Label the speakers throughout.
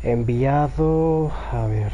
Speaker 1: Enviado, a ver.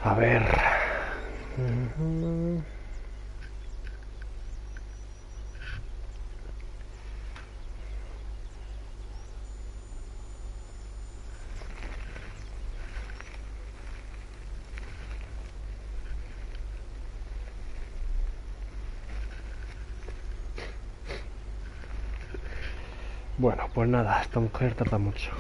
Speaker 1: A ver. Bueno, pues nada, esta mujer tarda mucho.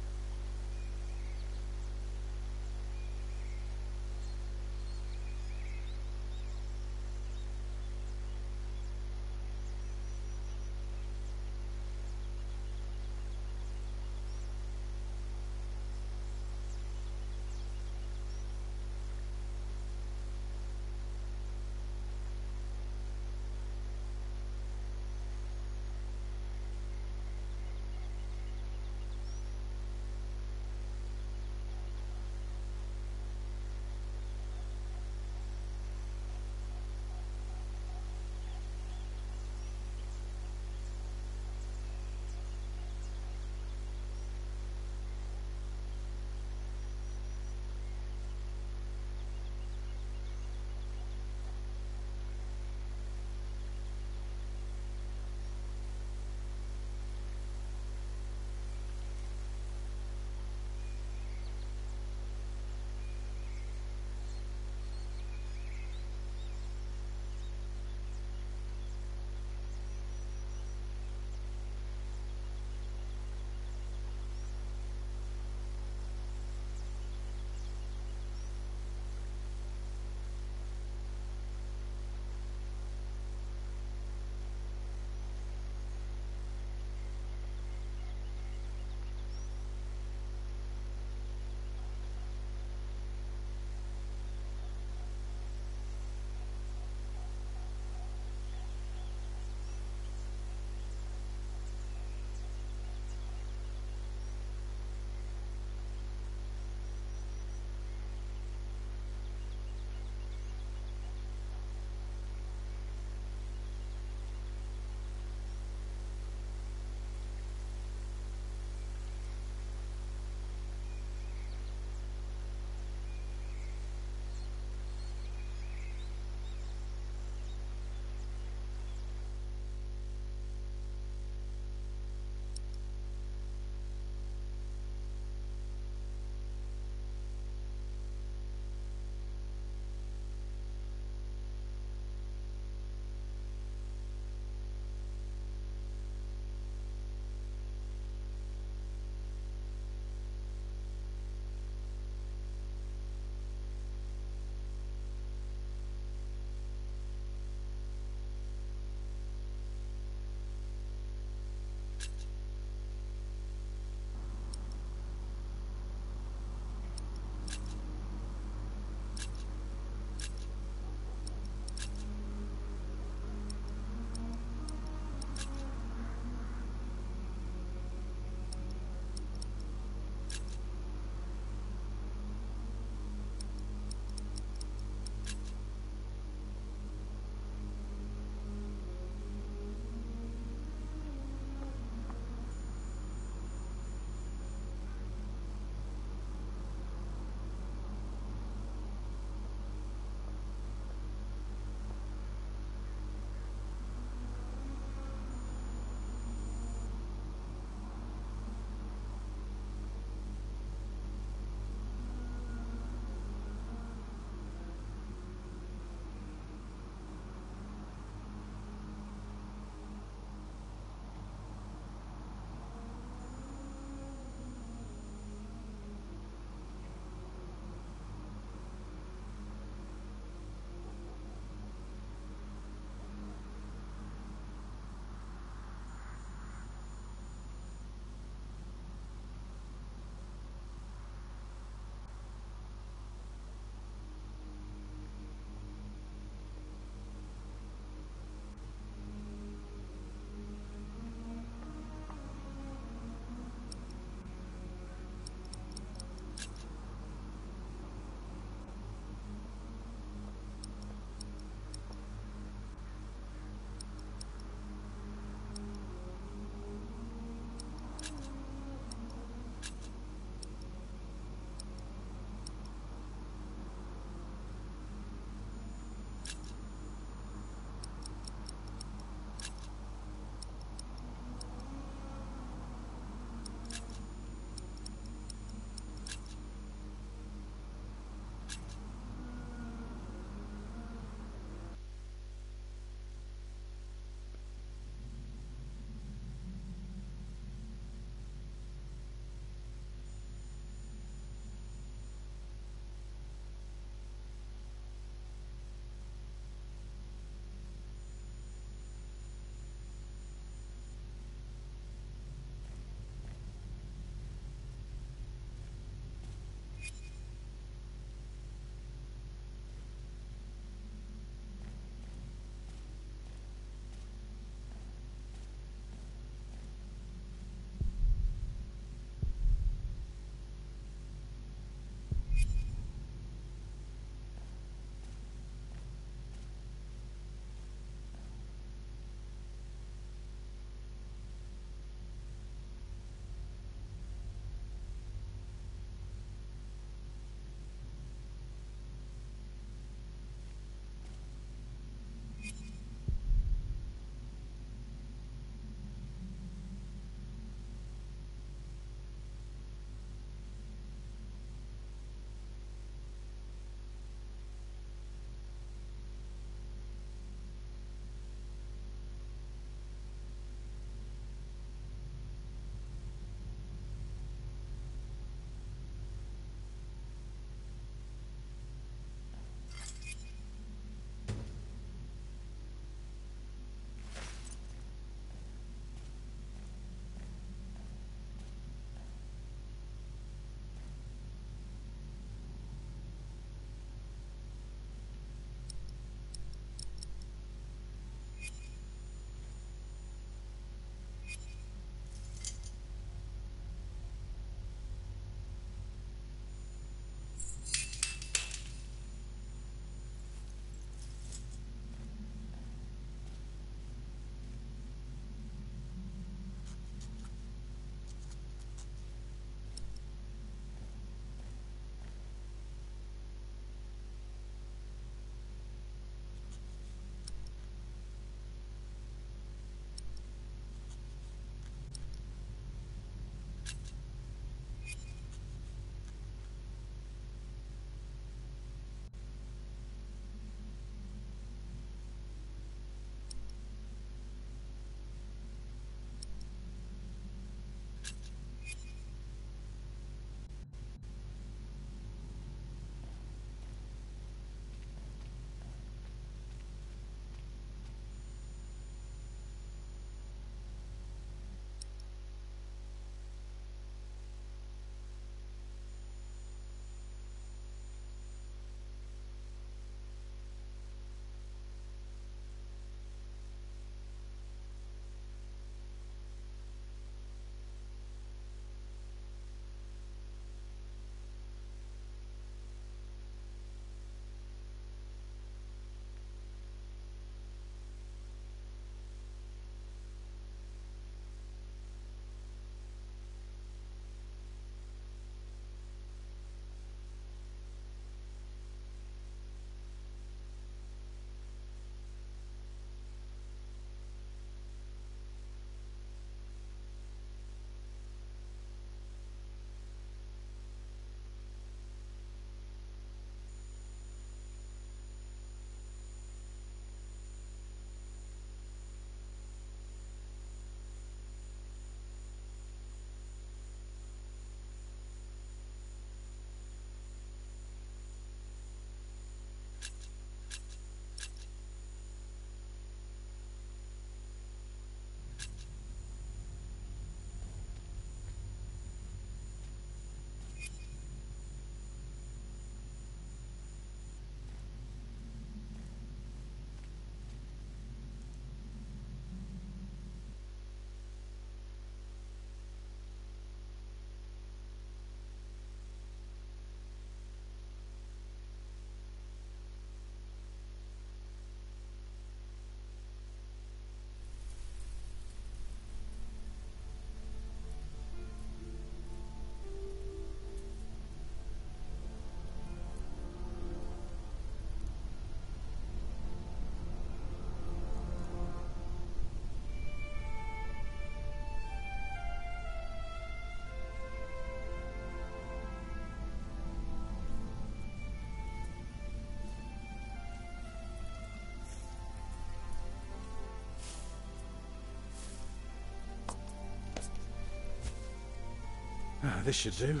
Speaker 2: This should do.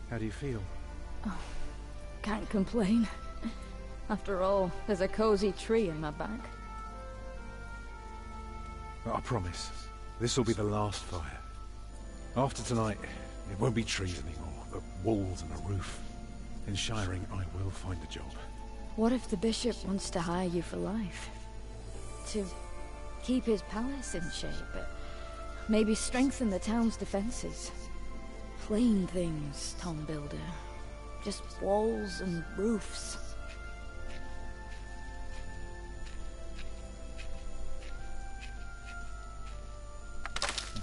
Speaker 2: How do you feel?
Speaker 3: Oh, can't complain. After all, there's a cozy tree in my back.
Speaker 2: I promise, this will be the last fire. After tonight, it won't be trees anymore, but walls and a roof. In Shiring, I will find a job.
Speaker 3: What if the bishop wants to hire you for life? To keep his palace in shape, but maybe strengthen the town's defenses? Plain things, Tom Builder. Just walls and roofs.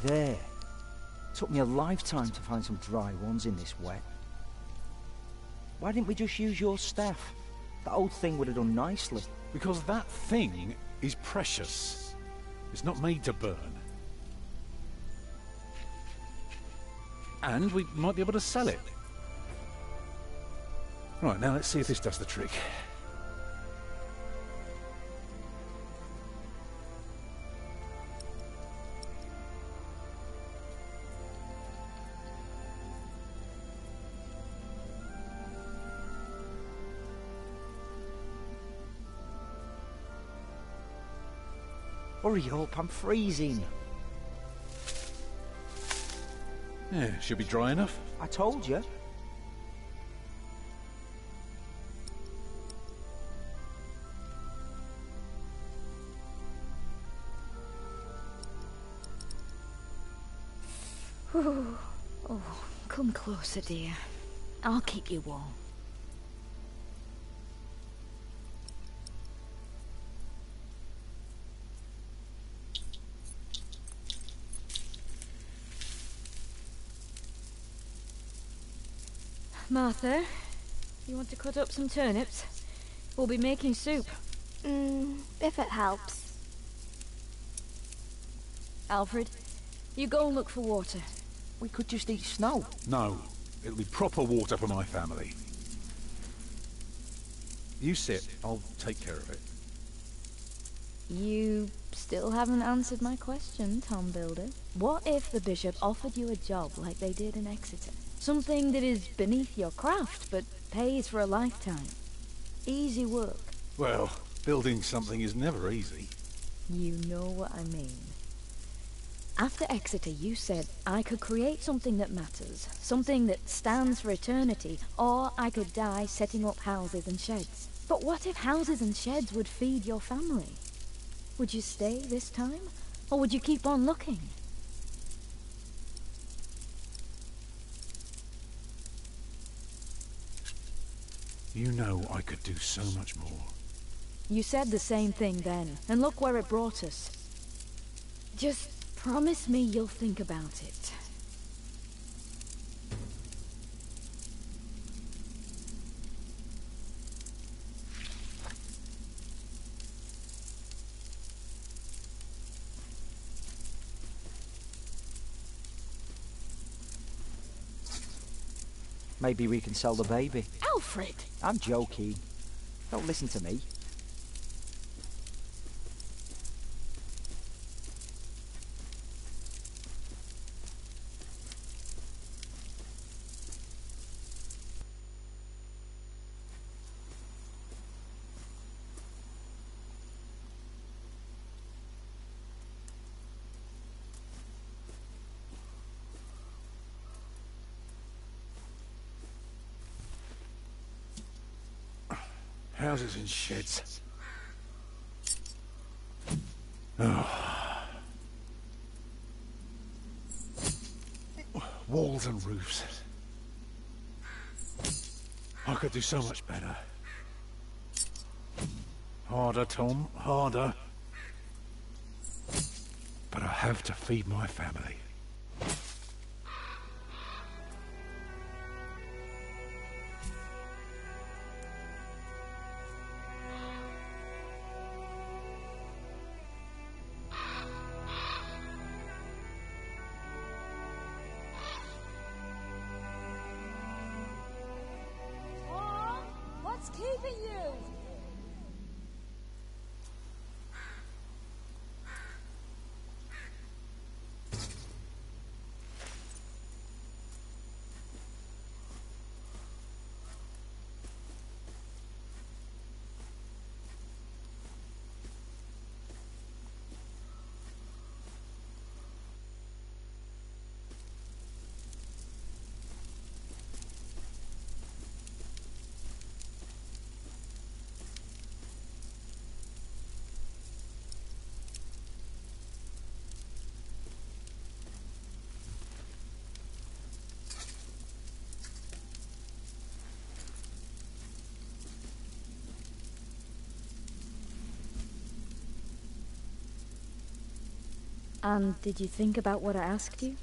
Speaker 4: There. Took me a lifetime to find some dry ones in this wet. Why didn't we just use your staff? The old thing would have done nicely.
Speaker 2: Because that thing is precious. It's not made to burn. And we might be able to sell it. Right, now let's see if this does the trick.
Speaker 4: Hurry up, I'm freezing.
Speaker 2: Yeah, should be dry enough.
Speaker 4: I told you.
Speaker 3: Oh, come closer, dear. I'll keep you warm. Martha, you want to cut up some turnips? We'll be making soup.
Speaker 5: If it helps.
Speaker 3: Alfred, you go and look for water.
Speaker 4: We could just eat snow.
Speaker 2: No, it'll be proper water for my family. You sit, I'll take care of it.
Speaker 3: You still haven't answered my question, Tom Builder. What if the bishop offered you a job like they did in Exeter? Something that is beneath your craft, but pays for a lifetime. Easy work.
Speaker 2: Well, building something is never easy.
Speaker 3: You know what I mean. After Exeter, you said I could create something that matters, something that stands for eternity, or I could die setting up houses and sheds. But what if houses and sheds would feed your family? Would you stay this time, or would you keep on looking?
Speaker 2: You know I could do so much more.
Speaker 3: You said the same thing then, and look where it brought us. Just promise me you'll think about it.
Speaker 4: Maybe we can sell the baby.
Speaker 3: Alfred!
Speaker 4: I'm joking. Don't listen to me.
Speaker 2: Houses and sheds. Oh. Walls and roofs. I could do so much better. Harder, Tom, harder. But I have to feed my family.
Speaker 3: What's keeping you? And did you think about what I asked you?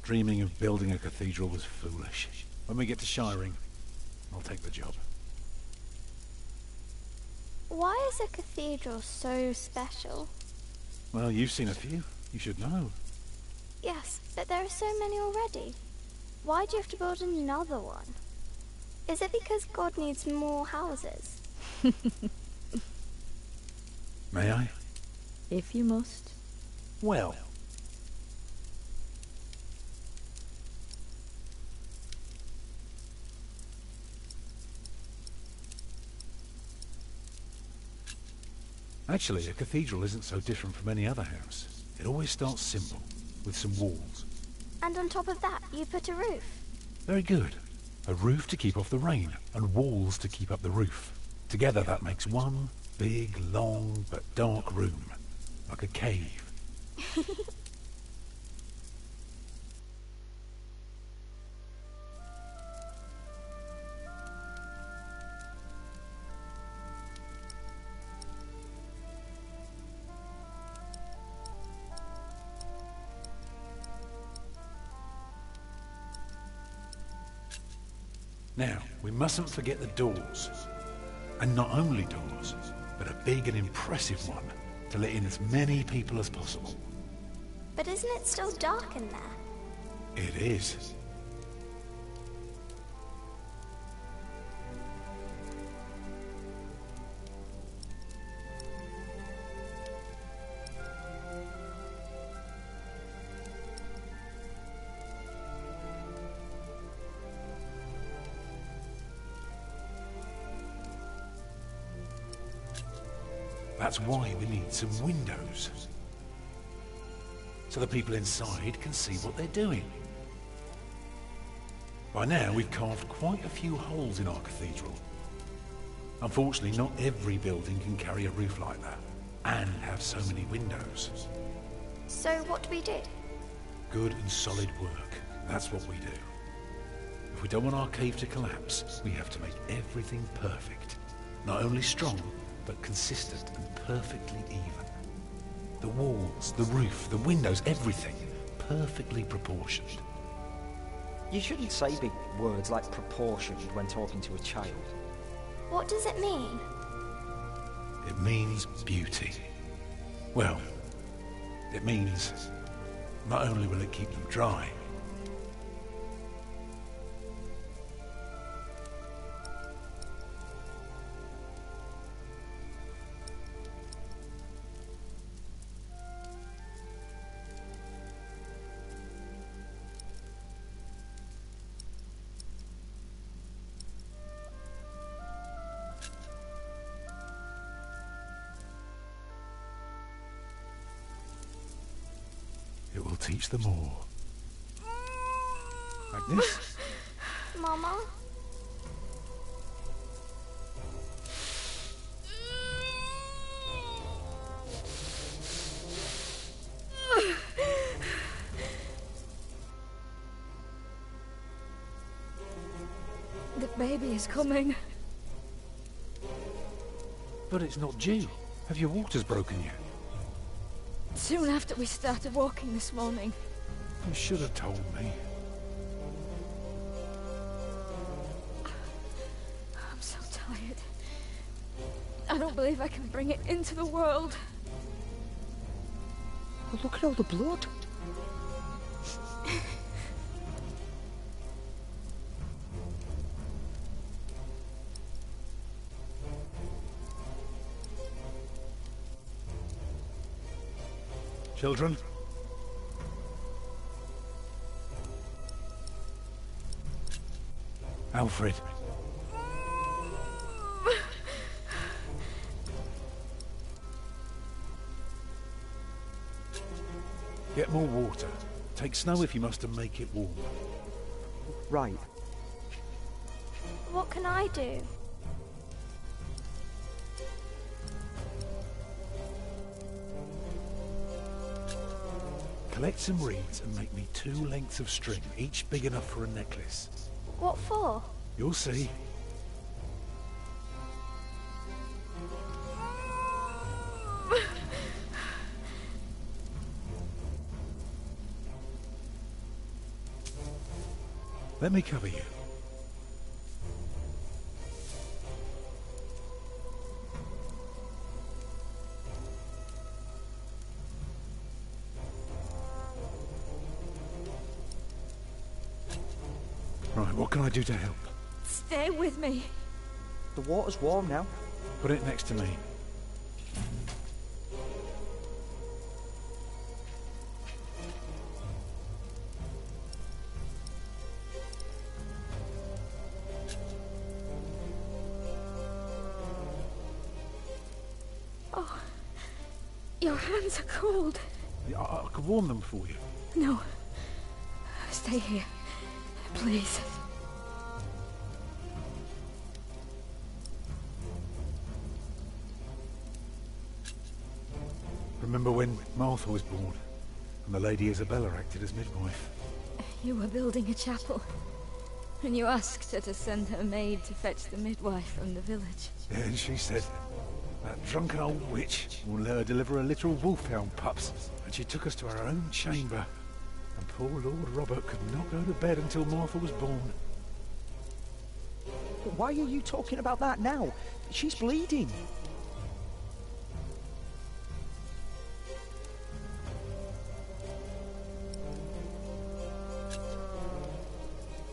Speaker 2: Dreaming of building a cathedral was foolish. When we get to Shiring, I'll take the job.
Speaker 5: Why is a cathedral so special?
Speaker 2: Well, you've seen a few. You should know.
Speaker 5: Yes, but there are so many already. Why do you have to build another one? Is it because God needs more houses?
Speaker 2: May I?
Speaker 3: If you must.
Speaker 2: Well. Actually, a cathedral isn't so different from any other house. It always starts simple, with some walls.
Speaker 5: And on top of that, you put a roof.
Speaker 2: Very good. A roof to keep off the rain, and walls to keep up the roof. Together that makes one big, long, but dark room. Like a cave. Now, we mustn't forget the doors. And not only doors, but a big and impressive one to let in as many people as possible.
Speaker 5: But isn't it still dark in there?
Speaker 2: It is. That's why we need some windows. So the people inside can see what they're doing. By now, we've carved quite a few holes in our cathedral. Unfortunately, not every building can carry a roof like that, and have so many windows.
Speaker 5: So what do we do?
Speaker 2: Good and solid work. That's what we do. If we don't want our cave to collapse, we have to make everything perfect. Not only strong, but consistent and perfectly even. The walls, the roof, the windows, everything perfectly proportioned.
Speaker 4: You shouldn't say big words like proportioned when talking to a child.
Speaker 5: What does it mean?
Speaker 2: It means beauty. Well, it means not only will it keep them dry, it will teach them all. Like this?
Speaker 5: Mama?
Speaker 3: The baby is coming.
Speaker 2: But it's not due. Have your waters broken yet?
Speaker 3: Soon after we started walking this morning.
Speaker 2: You should have told me.
Speaker 3: I'm so tired. I don't believe I can bring it into the world.
Speaker 4: Well, look at all the blood.
Speaker 2: Children? Alfred. Get more water. Take snow if you must and make it warm.
Speaker 4: Right.
Speaker 5: What can I do?
Speaker 2: collect some reeds and make me 2 lengths of string, each big enough for a necklace.
Speaker 5: What for?
Speaker 2: You'll see. Let me cover you. Right, what can I do to help?
Speaker 3: Stay with me.
Speaker 4: The water's warm now.
Speaker 2: Put it next to me.
Speaker 3: Oh, your hands are cold.
Speaker 2: I could warm them for you.
Speaker 3: No, stay here, please.
Speaker 2: Remember when Martha was born, and the Lady Isabella acted as midwife?
Speaker 3: You were building a chapel, and you asked her to send her maid to fetch the midwife from the village.
Speaker 2: Yeah, and she said, that drunken old witch will let her deliver a literal wolfhound pups. And she took us to our own chamber. And poor Lord Robert could not go to bed until Martha was born.
Speaker 4: But why are you talking about that now? She's bleeding.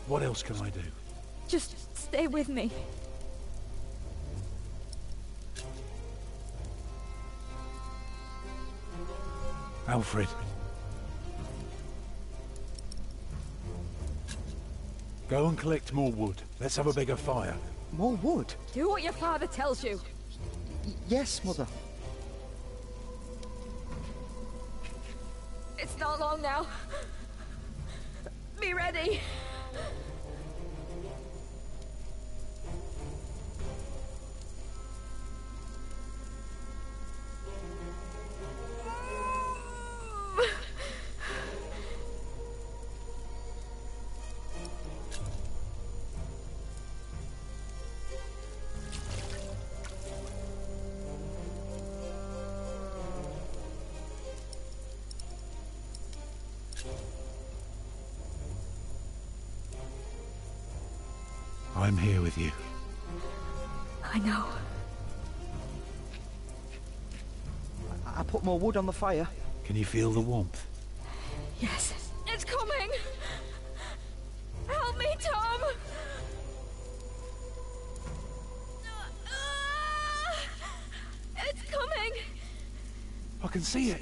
Speaker 2: What else can I do?
Speaker 3: Just stay with me.
Speaker 2: Alfred. Go and collect more wood. Let's have a bigger fire.
Speaker 4: More wood?
Speaker 3: Do what your father tells you.
Speaker 4: Yes, Mother.
Speaker 3: It's not long now. Be ready.
Speaker 2: I'm here with you.
Speaker 3: I know.
Speaker 4: I put more wood on the fire.
Speaker 2: Can you feel the warmth?
Speaker 3: Yes. It's coming! Help me, Tom! It's coming!
Speaker 2: I can see it.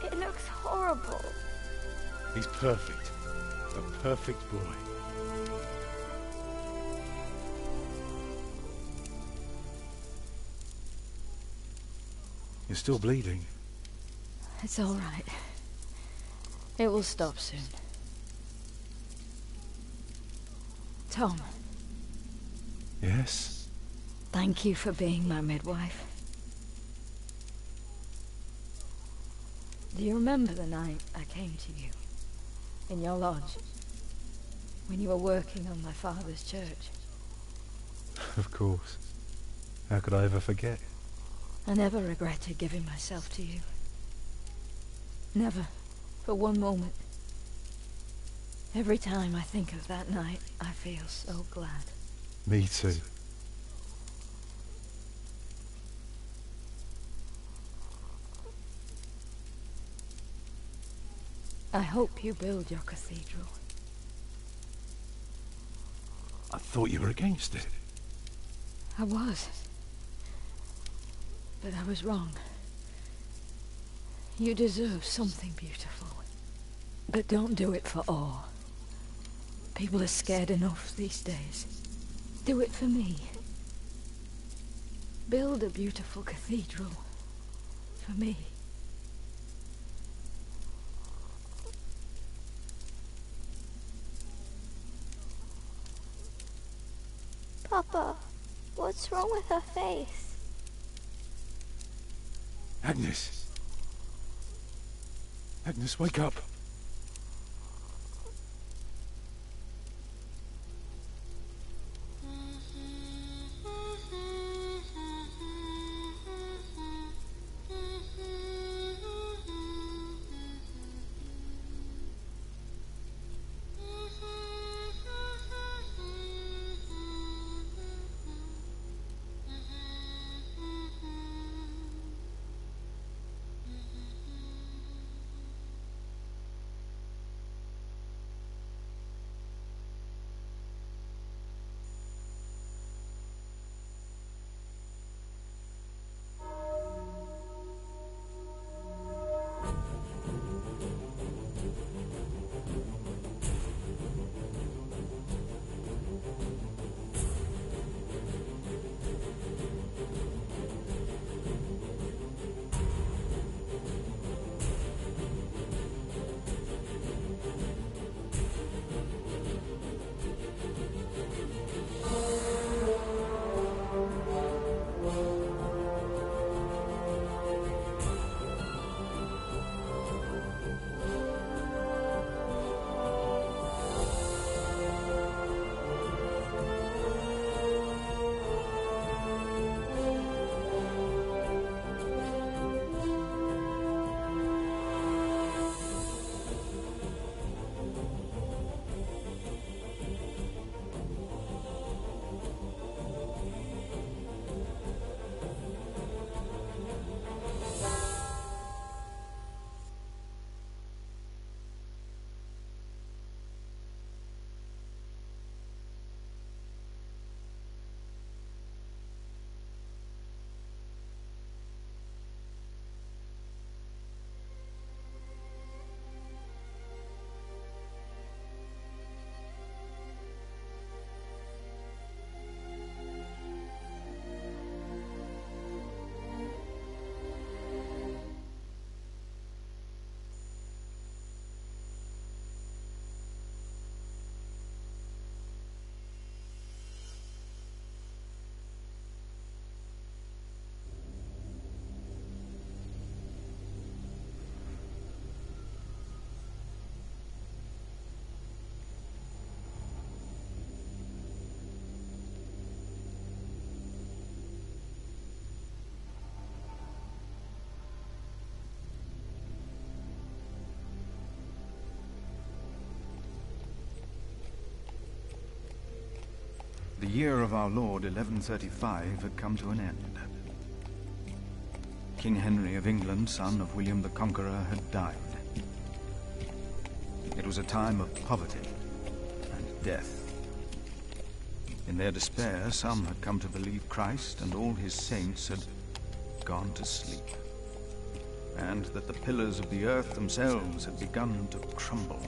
Speaker 5: It looks horrible.
Speaker 2: He's perfect. A perfect boy. You're still bleeding.
Speaker 3: It's all right. It will stop soon. Tom,
Speaker 2: Yes?
Speaker 3: thank you for being my midwife. Do you remember the night I came to you? In your lodge? When you were working on my father's church?
Speaker 2: Of course. How could I ever forget?
Speaker 3: I never regretted giving myself to you. Never. For one moment. Every time I think of that night, I feel so glad.
Speaker 2: Me too.
Speaker 3: I hope you build your cathedral.
Speaker 2: I thought you were against it.
Speaker 3: I was. But I was wrong. You deserve something beautiful. But don't do it for awe. People are scared enough these days. Do it for me. Build a beautiful cathedral. For me.
Speaker 5: Papa, What's wrong with her face?
Speaker 2: Agnes! Agnes, wake up!
Speaker 6: The year of our Lord 1135 had come to an end. King Henry of England, son of William the Conqueror, had died. It was a time of poverty and death. In their despair, some had come to believe Christ and all his saints had gone to sleep, and that the pillars of the earth themselves had begun to crumble.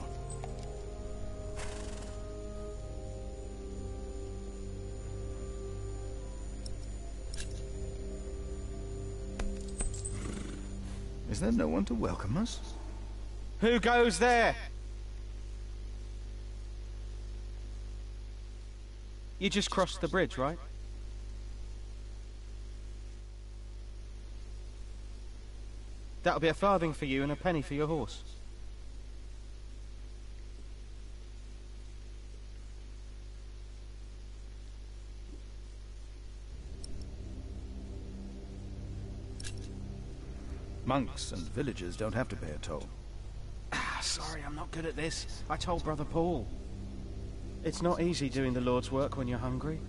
Speaker 6: Is there no one to welcome us?
Speaker 7: Who goes there? You just crossed the bridge, right? That'll be a farthing for you and a penny for your horse.
Speaker 6: Monks and villagers don't have to pay a toll.
Speaker 7: Sorry, I'm not good at this. I told Brother Paul. It's not easy doing the Lord's work when you're hungry.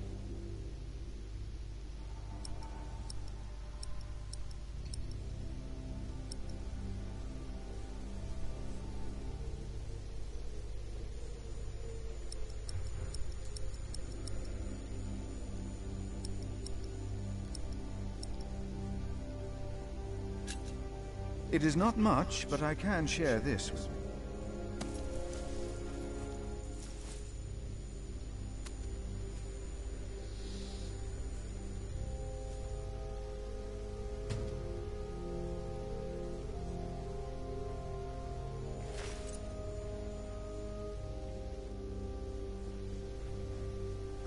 Speaker 6: It is not much, but I can share this with you.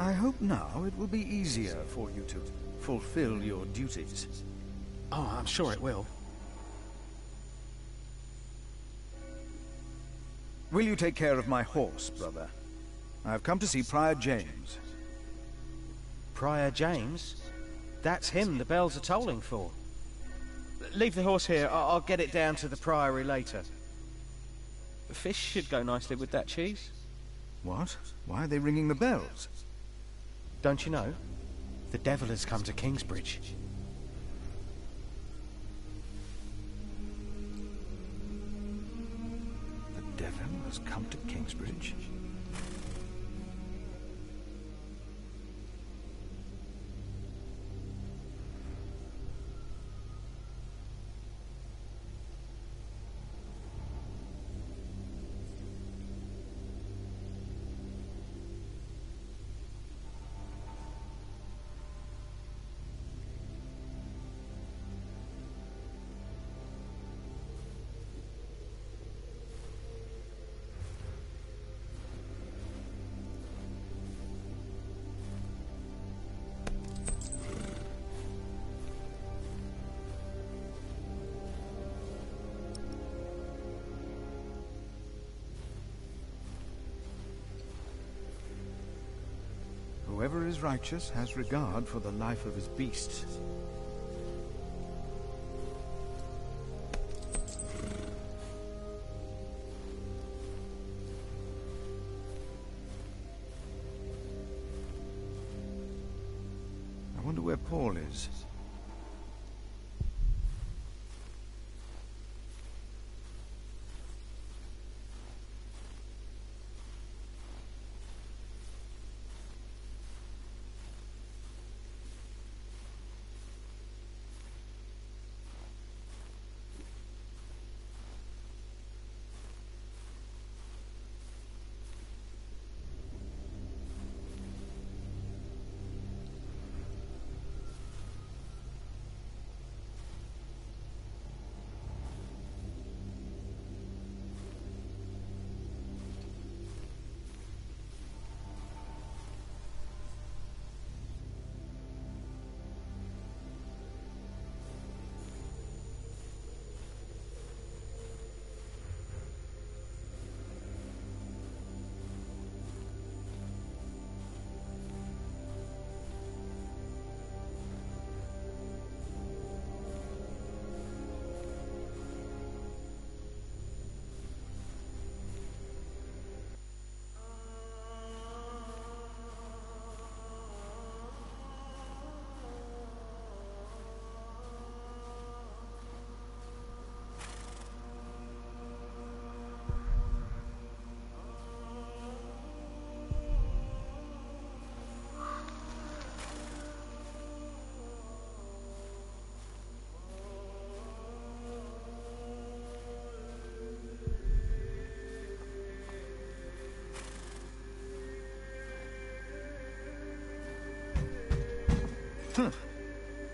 Speaker 6: I hope now it will be easier for you to fulfill your duties.
Speaker 7: Oh, I'm sure it will.
Speaker 6: Will you take care of my horse, brother? I've come to see Prior James.
Speaker 7: Prior James? That's him the bells are tolling for. Leave the horse here. I'll get it down to the priory later. Fish should go nicely with that cheese.
Speaker 6: What? Why are they ringing the bells?
Speaker 7: Don't you know? The devil has come to Kingsbridge.
Speaker 6: The devil has come to Kingsbridge? Whoever is righteous has regard for the life of his beasts. I wonder where Paul is.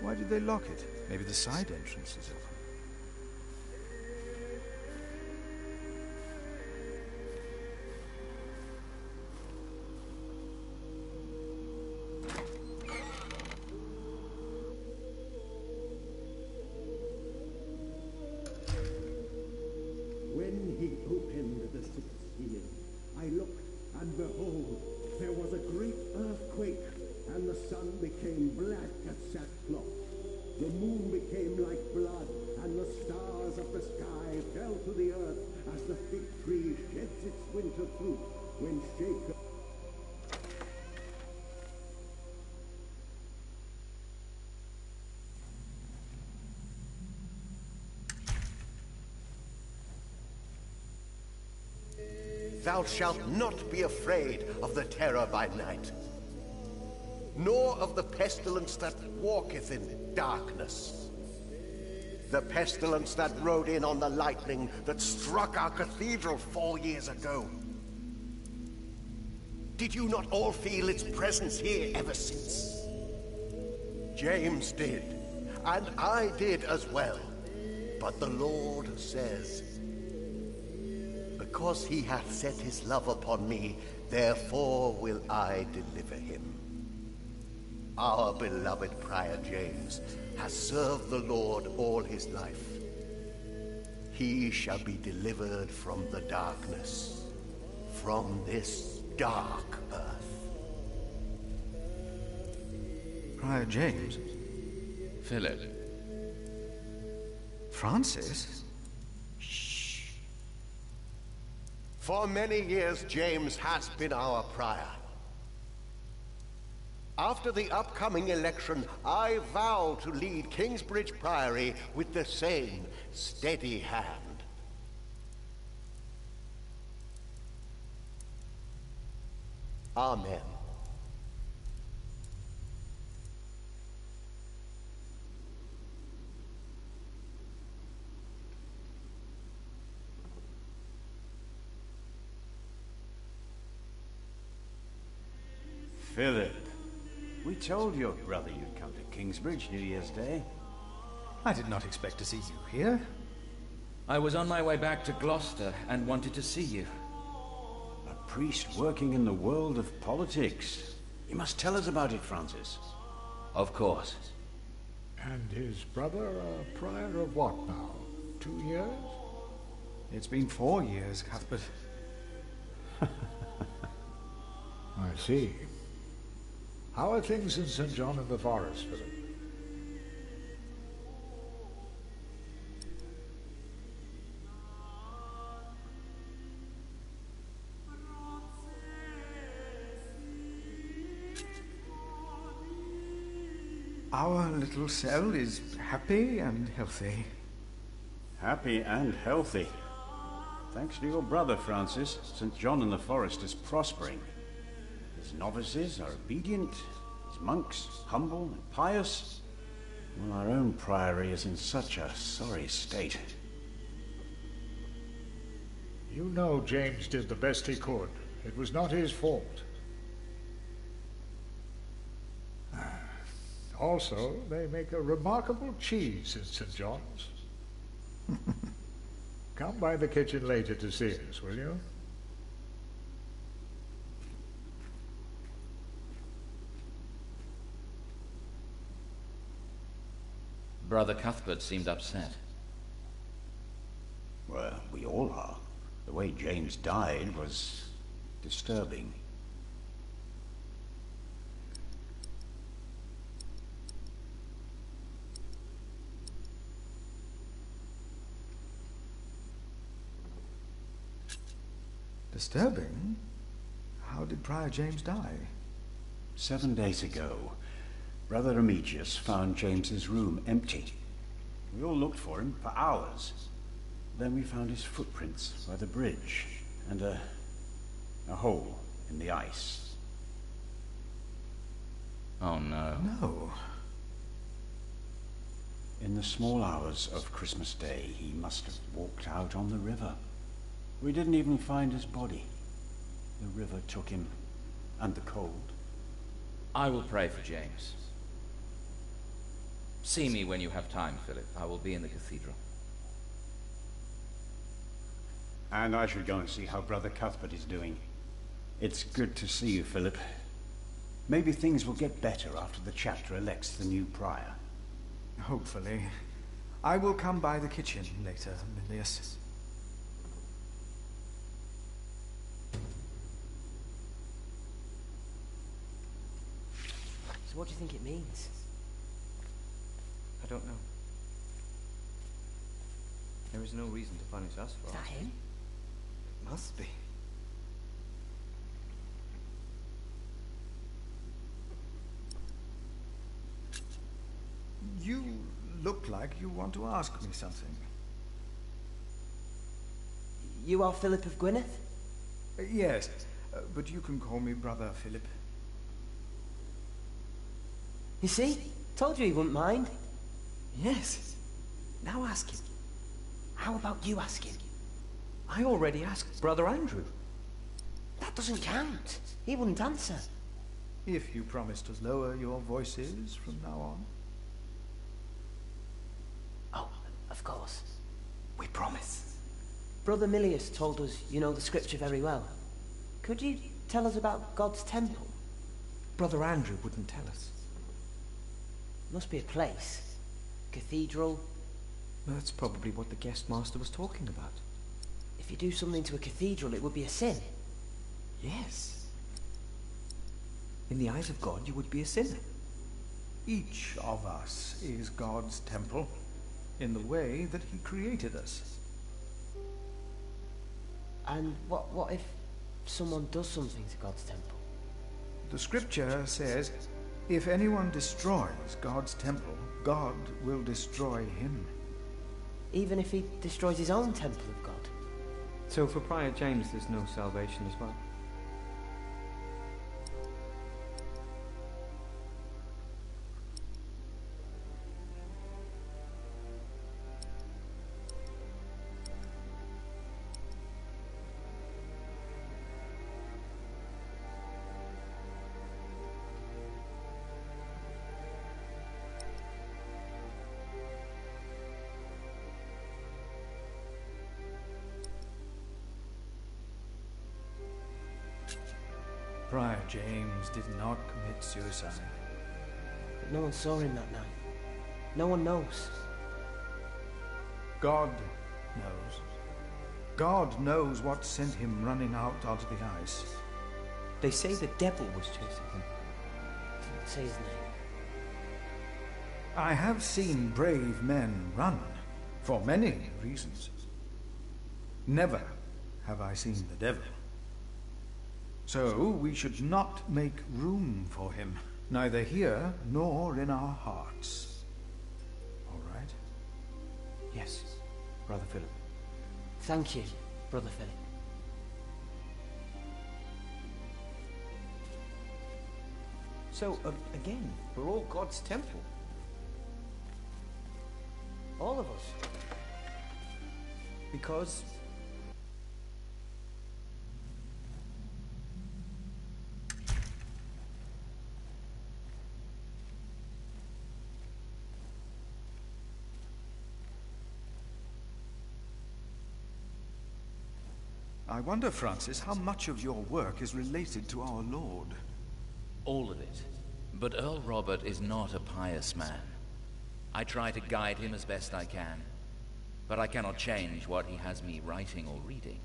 Speaker 6: Why did they lock it? Maybe the side entrance is open.
Speaker 8: When he opened the sixth seal, I looked, and behold, there was a great earthquake, and the sun became black as sackcloth. The moon became like blood, and the stars of the sky fell to the earth as the fig tree sheds its winter fruit when shaken.
Speaker 9: Thou shalt not be afraid of the terror by night, nor of the pestilence that walketh in darkness. The pestilence that rode in on the lightning that struck our cathedral 4 years ago. Did you not all feel its presence here ever since? James did, and I did as well. But the Lord says, the Because he hath set his love upon me, therefore will I deliver him. Our beloved Prior James has served the Lord all his life. He shall be delivered from the darkness, from this dark earth.
Speaker 6: Prior James?
Speaker 10: Philip.
Speaker 6: Francis?
Speaker 9: For many years, James has been our prior. After the upcoming election, I vow to lead Kingsbridge Priory with the same steady hand. Amen.
Speaker 11: Philip, we told your brother you'd come to Kingsbridge New Year's Day.
Speaker 12: I did not expect to see you here.
Speaker 10: I was on my way back to Gloucester and wanted to see you.
Speaker 11: A priest working in the world of politics. You must tell us about it, Francis.
Speaker 10: Of course.
Speaker 13: And his brother a prior of what now? 2 years?
Speaker 12: It's been 4 years, Cuthbert.
Speaker 13: I see. How are things in St. John in the Forest, Philip?
Speaker 6: Our little cell is happy and healthy.
Speaker 11: Happy and healthy. Thanks to your brother, Francis, St. John in the Forest is prospering. His novices are obedient, his monks humble and pious, while our own priory is in such a sorry state.
Speaker 13: You know James did the best he could. It was not his fault. Also, they make a remarkable cheese in St. John's. Come by the kitchen later to see us, will you?
Speaker 10: Brother Cuthbert seemed upset.
Speaker 11: Well, we all are. The way James died was disturbing.
Speaker 6: Disturbing? How did Prior James die?
Speaker 11: 7 days ago, Brother Remigius found James's room empty. We all looked for him for hours. Then we found his footprints by the bridge and a hole in the ice.
Speaker 10: Oh no.
Speaker 6: No.
Speaker 11: In the small hours of Christmas Day, he must have walked out on the river. We didn't even find his body. The river took him, and the cold.
Speaker 10: I will pray for James. See me when you have time, Philip. I will be in the cathedral.
Speaker 11: And I should go and see how Brother Cuthbert is doing. It's good to see you, Philip. Maybe things will get better after the chapter elects the new prior.
Speaker 6: Hopefully. I will come by the kitchen later, Milius.
Speaker 14: So what do you think it means?
Speaker 15: I don't know. There is no reason to punish us for
Speaker 14: Is that
Speaker 15: asking.
Speaker 14: him?
Speaker 15: It must be.
Speaker 6: You look like you want to ask me something.
Speaker 14: You are Philip of Gwynedd?
Speaker 6: Yes, but you can call me Brother Philip.
Speaker 14: You see? Told you he wouldn't mind. Yes. Now ask him. How about you ask him?
Speaker 15: I already asked Brother Andrew.
Speaker 14: That doesn't count. He wouldn't answer.
Speaker 6: If you promise to lower your voices from now on.
Speaker 14: Oh, of course.
Speaker 15: We promise.
Speaker 14: Brother Milius told us you know the scripture very well. Could you tell us about God's temple?
Speaker 15: Brother Andrew wouldn't tell us.
Speaker 14: Must be a place. Cathedral.
Speaker 15: That's probably what the guest master was talking about.
Speaker 14: If you do something to a cathedral, it would be a sin.
Speaker 15: Yes. In the eyes of God, you would be a sinner.
Speaker 6: Each of us is God's temple, in the way that he created us.
Speaker 14: And what if someone does something to God's temple?
Speaker 6: The scripture says, if anyone destroys God's temple, God will destroy him.
Speaker 14: Even if he destroys his own temple of God?
Speaker 15: So for Prior James, there's no salvation as well?
Speaker 6: Prior James did not commit suicide.
Speaker 14: But no one saw him that night. No one knows.
Speaker 6: God knows. God knows what sent him running out onto the ice.
Speaker 15: They say the devil was chasing him.
Speaker 14: Don't say his name.
Speaker 6: I have seen brave men run, for many reasons. Never have I seen the devil. So we should not make room for him, neither here nor in our hearts. All right?
Speaker 15: Yes, Brother Philip.
Speaker 14: Thank you, Brother Philip.
Speaker 15: So, again, we're all God's temple.
Speaker 14: All of us.
Speaker 15: Because
Speaker 6: I wonder, Francis, how much of your work is related to our Lord?
Speaker 10: All of it. But Earl Robert is not a pious man. I try to guide him as best I can, but I cannot change what he has me writing or reading.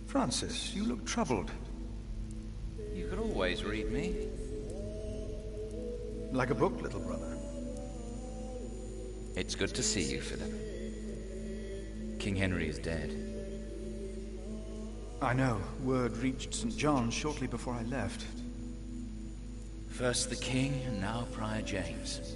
Speaker 6: Francis, you look troubled.
Speaker 10: You could always read me.
Speaker 6: Like a book, little brother.
Speaker 10: It's good to see you, Philip. King Henry is dead.
Speaker 6: I know. Word reached St. John's shortly before I left.
Speaker 10: First the king, and now Prior James.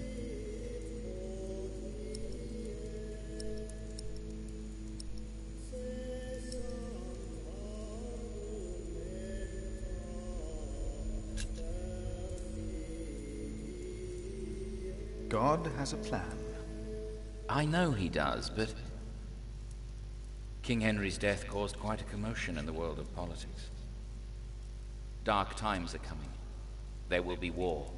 Speaker 6: God has a plan.
Speaker 10: I know he does, but King Henry's death caused quite a commotion in the world of politics. Dark times are coming. There will be war.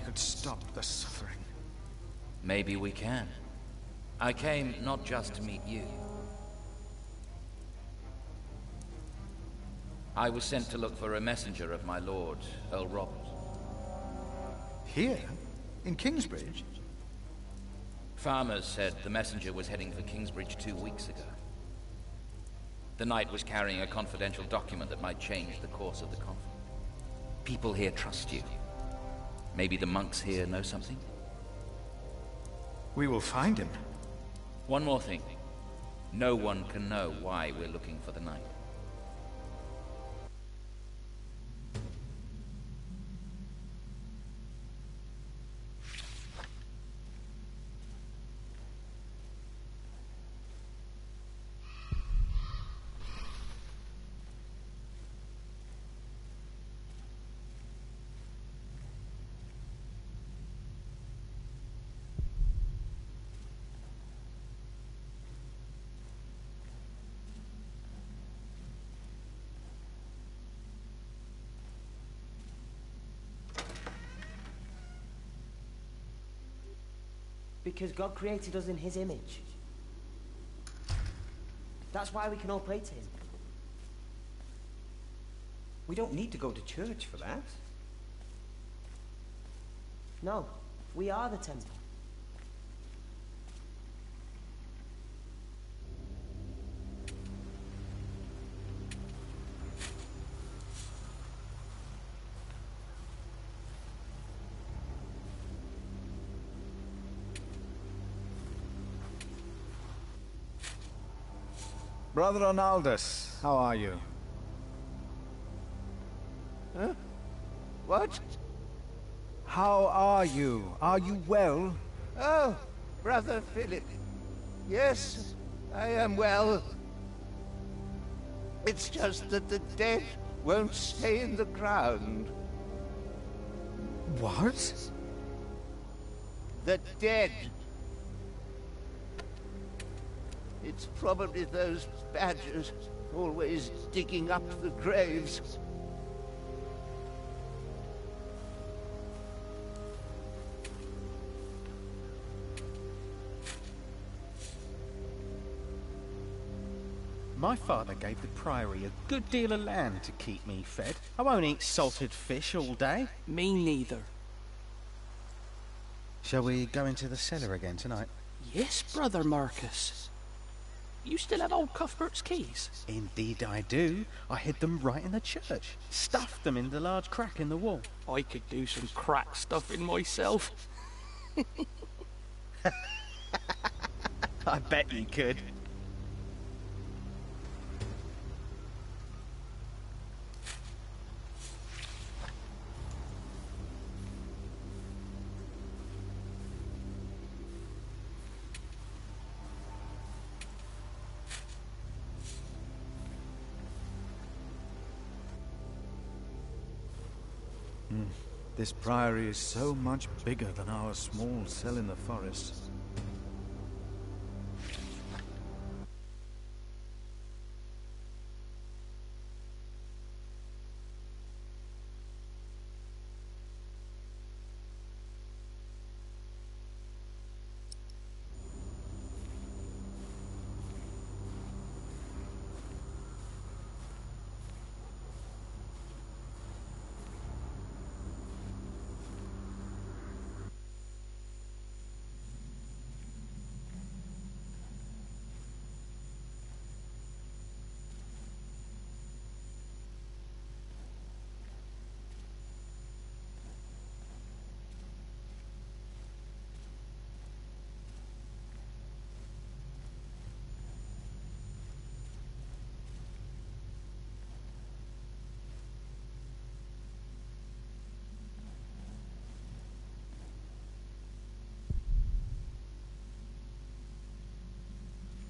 Speaker 6: could stop the suffering.
Speaker 10: Maybe we can. I came not just to meet you. I was sent to look for a messenger of my lord, Earl Robert.
Speaker 6: Here? In Kingsbridge?
Speaker 10: Farmers said the messenger was heading for Kingsbridge 2 weeks ago. The knight was carrying a confidential document that might change the course of the conflict. People here trust you. Maybe the monks here know something?
Speaker 6: We will find him.
Speaker 10: One more thing. No one can know why we're looking for the knight.
Speaker 14: Because God created us in his image. That's why we can all pray to him.
Speaker 15: We don't need to go to church for that.
Speaker 14: No, we are the temple.
Speaker 6: Brother Ronaldus, how are you?
Speaker 9: Huh? What?
Speaker 6: How are you? Are you well?
Speaker 9: Oh, Brother Philip. Yes, I am well. It's just that the dead won't stay in the ground.
Speaker 6: What?
Speaker 9: The dead. It's probably those badgers always digging up the graves.
Speaker 7: My father gave the Priory a good deal of land to keep me fed. I won't eat salted fish all day.
Speaker 16: Me neither.
Speaker 7: Shall we go into the cellar again tonight?
Speaker 16: Yes, Brother Marcus. You still have old Cuthbert's keys?
Speaker 7: Indeed I do. I hid them right in the church. Stuffed them in the large crack in the wall.
Speaker 16: I could do some crack stuffing myself.
Speaker 7: I bet you could.
Speaker 6: This priory is so much bigger than our small cell in the forest.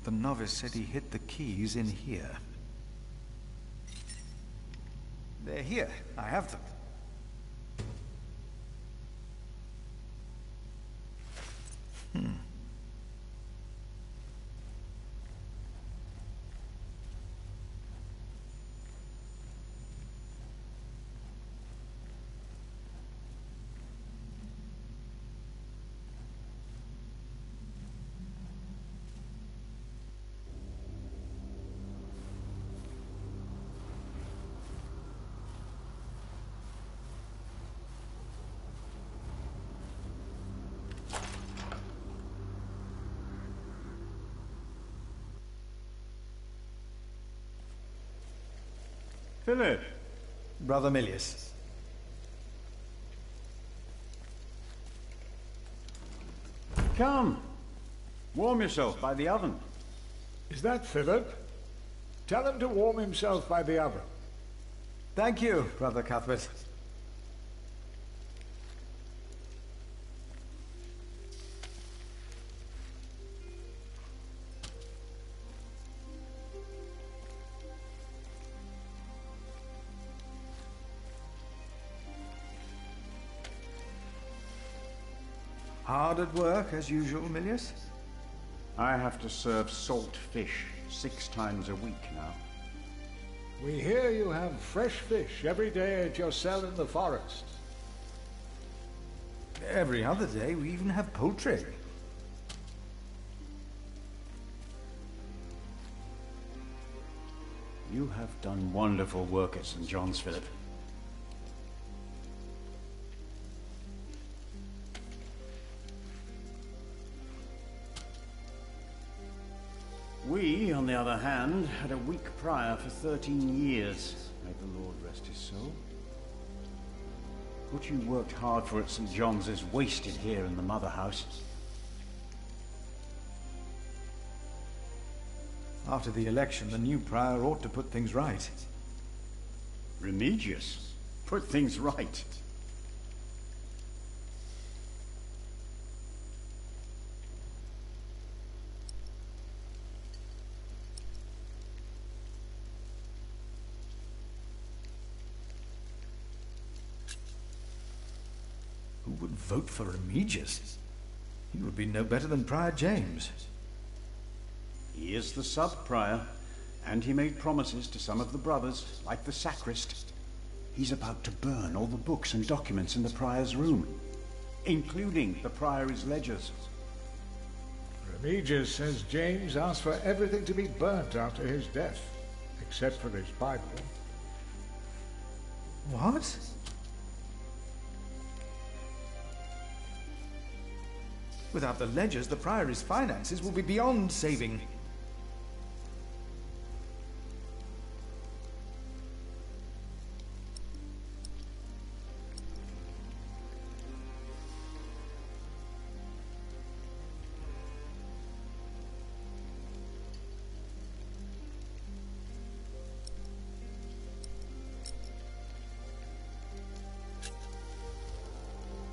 Speaker 6: The novice said he hid the keys in here. They're here. I have them.
Speaker 11: Philip.
Speaker 12: Brother Milius.
Speaker 11: Come. Warm yourself by the oven.
Speaker 13: Is that Philip? Tell him to warm himself by the oven.
Speaker 12: Thank you, Brother Cuthbert. Hard at work, as usual, Milius?
Speaker 11: I have to serve salt fish 6 times a week now.
Speaker 13: We hear you have fresh fish every day at your cell in the forest.
Speaker 12: Every other day, we even have poultry.
Speaker 11: You have done wonderful work at St. John's, Philip. We, on the other hand, had a weak prior for 13 years. May the Lord rest his soul. What you worked hard for at St. John's is wasted here in the mother house.
Speaker 12: After the election, the new prior ought to put things right.
Speaker 11: Remigius? Put things right?
Speaker 12: Who would vote for Remigius? He would be no better than Prior James.
Speaker 11: He is the sub-prior, and he made promises to some of the brothers, like the sacrist. He's about to burn all the books and documents in the prior's room, including the priory's ledgers.
Speaker 13: Remigius says James asked for everything to be burnt after his death, except for his Bible.
Speaker 12: What? Without the ledgers, the priory's finances will be beyond saving.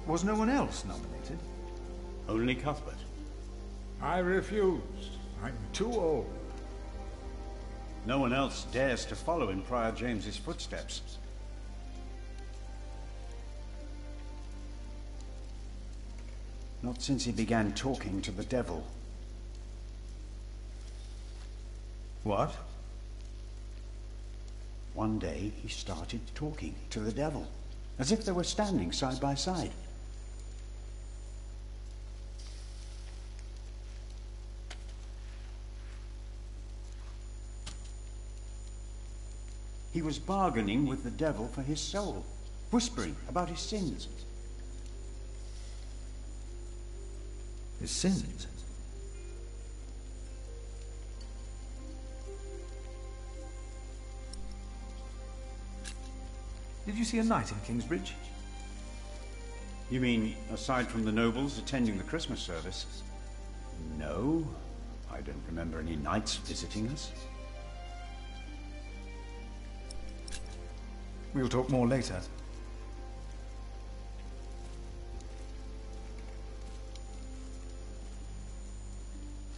Speaker 12: Was no one else nominated?
Speaker 11: Only Cuthbert.
Speaker 13: I refused. I'm too old.
Speaker 11: No one else dares to follow in Prior James's footsteps. Not since he began talking to the devil.
Speaker 12: What?
Speaker 11: One day he started talking to the devil, as if they were standing side by side. He was bargaining with the devil for his soul, whispering about his sins.
Speaker 12: His sins? Did you see a knight in Kingsbridge?
Speaker 11: You mean, aside from the nobles attending the Christmas service? No, I don't remember any knights visiting us.
Speaker 12: We'll talk more later.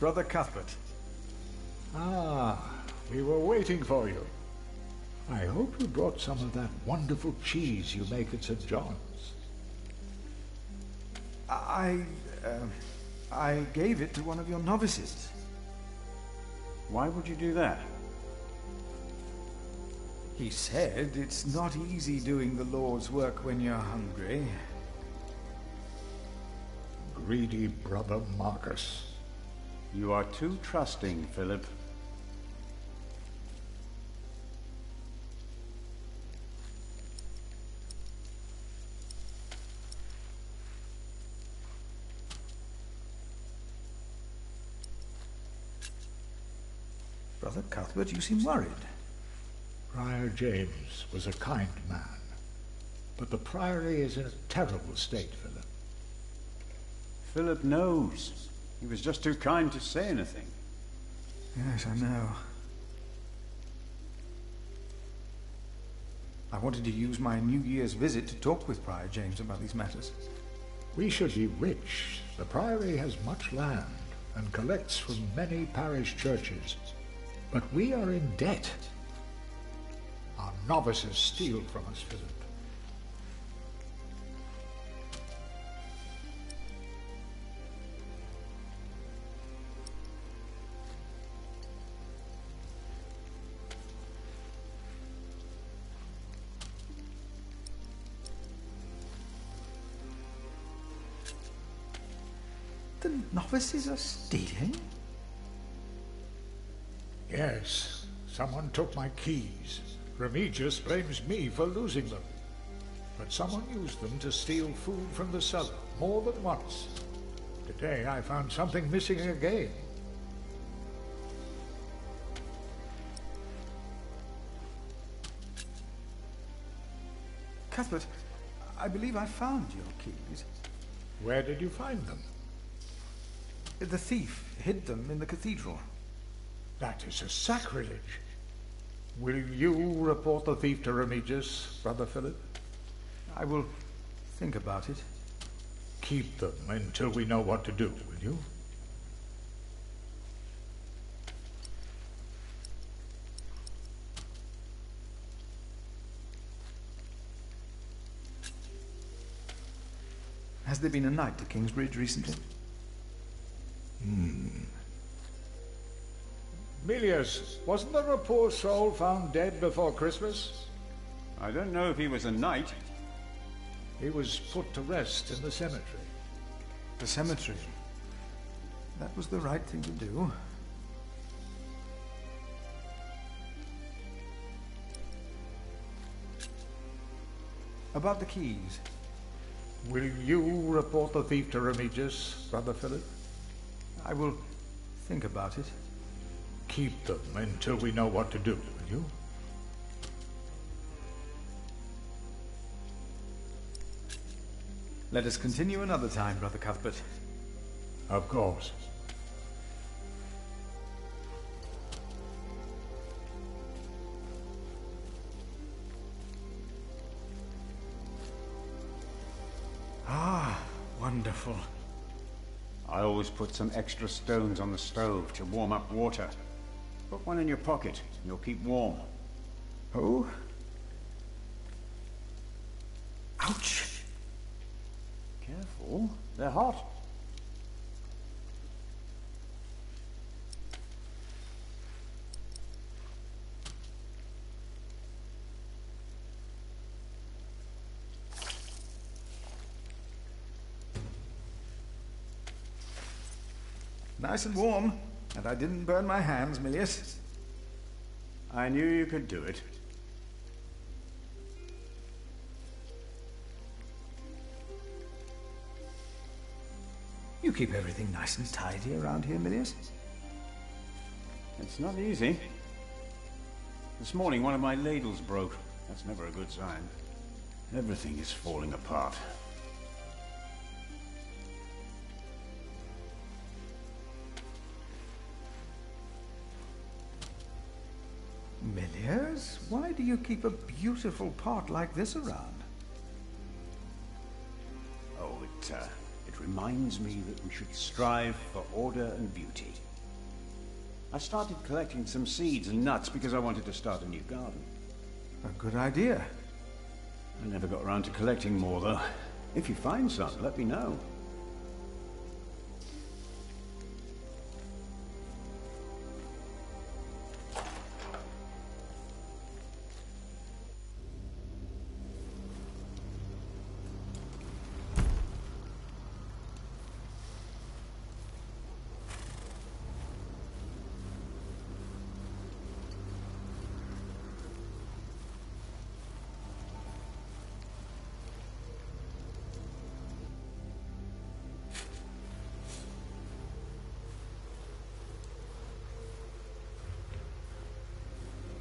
Speaker 12: Brother Cuthbert.
Speaker 13: Ah, we were waiting for you. I hope you brought some of that wonderful cheese you make at St. John's.
Speaker 12: I gave it to one of your novices.
Speaker 11: Why would you do that?
Speaker 12: He said it's not easy doing the Lord's work when you're hungry.
Speaker 13: Greedy brother Marcus.
Speaker 11: You are too trusting, Philip.
Speaker 12: Brother Cuthbert, you seem worried.
Speaker 13: Prior James was a kind man, but the Priory is in a terrible state, Philip.
Speaker 11: Philip knows. He was just too kind to say anything.
Speaker 12: Yes, I know. I wanted to use my New Year's visit to talk with Prior James about these matters.
Speaker 13: We should be rich. The Priory has much land and collects from many parish churches. But we are in debt. Our novices steal from us, Philip.
Speaker 12: The novices are stealing?
Speaker 13: Yes, someone took my keys. Remigius blames me for losing them. But someone used them to steal food from the cellar, more than once. Today I found something missing again.
Speaker 12: Cuthbert, I believe I found your keys.
Speaker 13: Where did you find them?
Speaker 12: The thief hid them in the cathedral.
Speaker 13: That is a sacrilege. Will you report the thief to Remigius, Brother Philip?
Speaker 12: I will think about it.
Speaker 13: Keep them until we know what to do, will you?
Speaker 12: Has there been a knight to Kingsbridge recently?
Speaker 13: Milius, wasn't there a poor soul found dead before Christmas?
Speaker 11: I don't know if he was a knight.
Speaker 13: He was put to rest in the cemetery.
Speaker 12: The cemetery? That was the right thing to do. About the keys.
Speaker 13: Will you report the thief to Remigius, Brother Philip?
Speaker 12: I will think about it.
Speaker 13: Keep them until we know what to do, will you?
Speaker 12: Let us continue another time, Brother Cuthbert.
Speaker 13: Of course.
Speaker 12: Ah, wonderful.
Speaker 11: I always put some extra stones on the stove to warm up water. Put one in your pocket, and you'll keep warm.
Speaker 12: Oh? Ouch!
Speaker 11: Careful, they're hot.
Speaker 12: Nice and warm, and I didn't burn my hands, Milius.
Speaker 11: I knew you could do it.
Speaker 12: You keep everything nice and tidy around here, Milius.
Speaker 11: It's not easy. This morning one of my ladles broke. That's never a good sign. Everything is falling apart.
Speaker 12: Milius, why do you keep a beautiful pot like this around?
Speaker 11: Oh, it reminds me that we should strive for order and beauty. I started collecting some seeds and nuts because I wanted to start a new garden.
Speaker 12: A good idea.
Speaker 11: I never got around to collecting more, though. If you find some, let me know.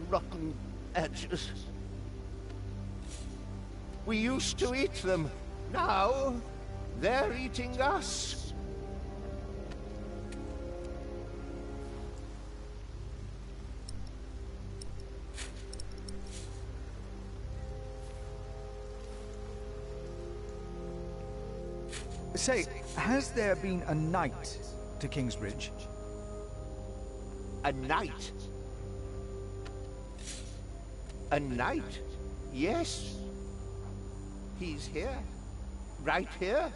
Speaker 9: Rotten badgers. We used to eat them. Now, they're eating us.
Speaker 17: Say, has there been a knight to Kingsbridge?
Speaker 9: A knight? A knight? Yes. He's here. Right here.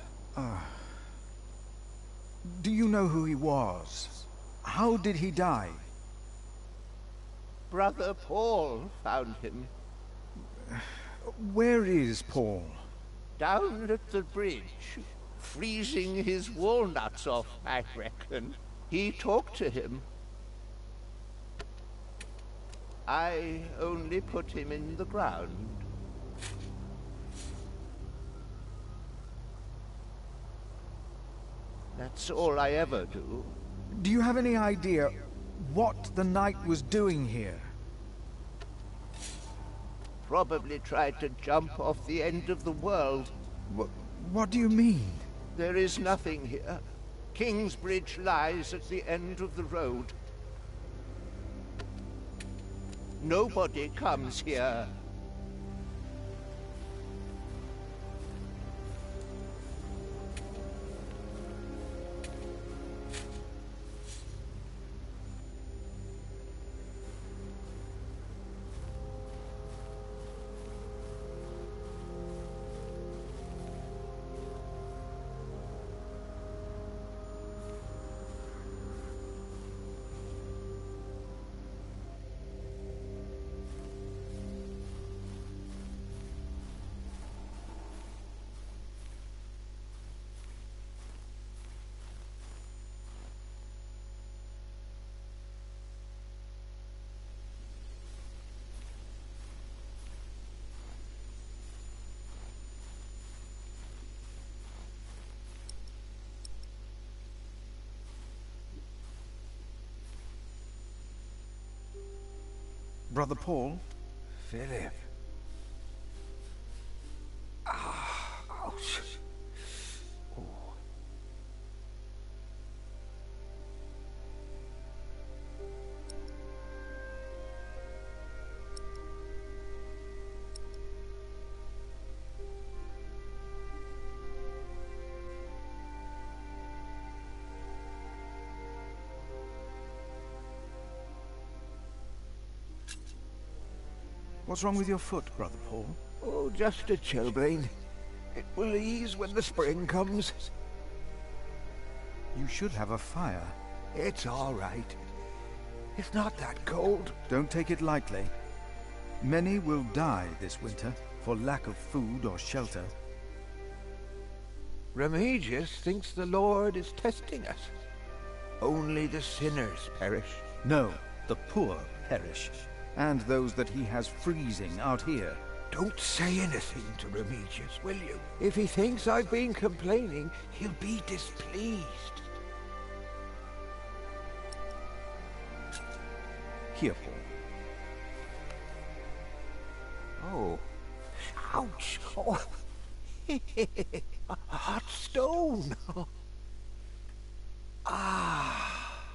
Speaker 17: Do you know who he was? How did he die?
Speaker 9: Brother Paul found him.
Speaker 17: Where is Paul?
Speaker 9: Down at the bridge. Freezing his walnuts off, I reckon. He talked to him. I only put him in the ground. That's all I ever do.
Speaker 17: Do you have any idea what the knight was doing here?
Speaker 9: Probably tried to jump off the end of the world.
Speaker 17: What do you mean?
Speaker 9: There is nothing here. Kingsbridge lies at the end of the road. Nobody comes here.
Speaker 17: Brother Paul?
Speaker 9: Philip. Ouch. Oh.
Speaker 17: What's wrong with your foot, Brother Paul?
Speaker 9: Oh, just a chilblain. It will ease when the spring comes.
Speaker 17: You should have a fire.
Speaker 9: It's all right. It's not that cold.
Speaker 17: Don't take it lightly. Many will die this winter for lack of food or shelter.
Speaker 9: Remigius thinks the Lord is testing us. Only the sinners perish.
Speaker 17: No, the poor perish. And those that he has freezing out here.
Speaker 9: Don't say anything to Remigius, will you? If he thinks I've been complaining, he'll be displeased.
Speaker 17: Here,
Speaker 9: Oh.
Speaker 17: Paul.
Speaker 9: Ouch. Oh. A hot stone. Ah.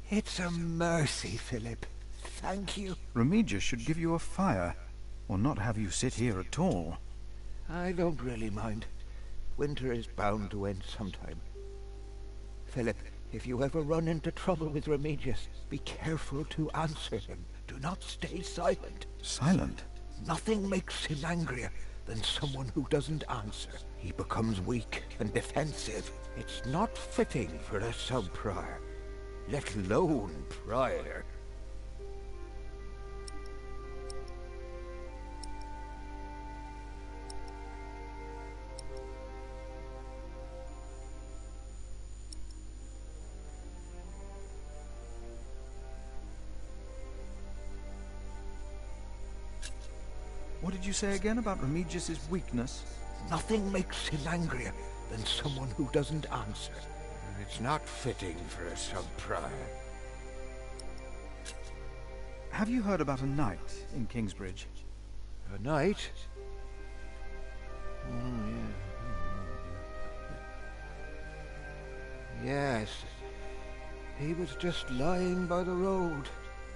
Speaker 9: It's a mercy, Philip. Thank you.
Speaker 17: Remigius should give you a fire, or not have you sit here at all.
Speaker 9: I don't really mind. Winter is bound to end sometime. Philip, if you ever run into trouble with Remigius, be careful to answer him. Do not stay silent.
Speaker 17: Silent?
Speaker 9: Nothing makes him angrier than someone who doesn't answer. He becomes weak and defensive. It's not fitting for a sub-prior, let alone prior.
Speaker 17: What did you say again about Remigius's weakness?
Speaker 9: Nothing makes him angrier than someone who doesn't answer. It's not fitting for a sub-prior.
Speaker 17: Have you heard about a knight in Kingsbridge?
Speaker 18: A knight? Oh, yeah. Yes. He was just lying by the road,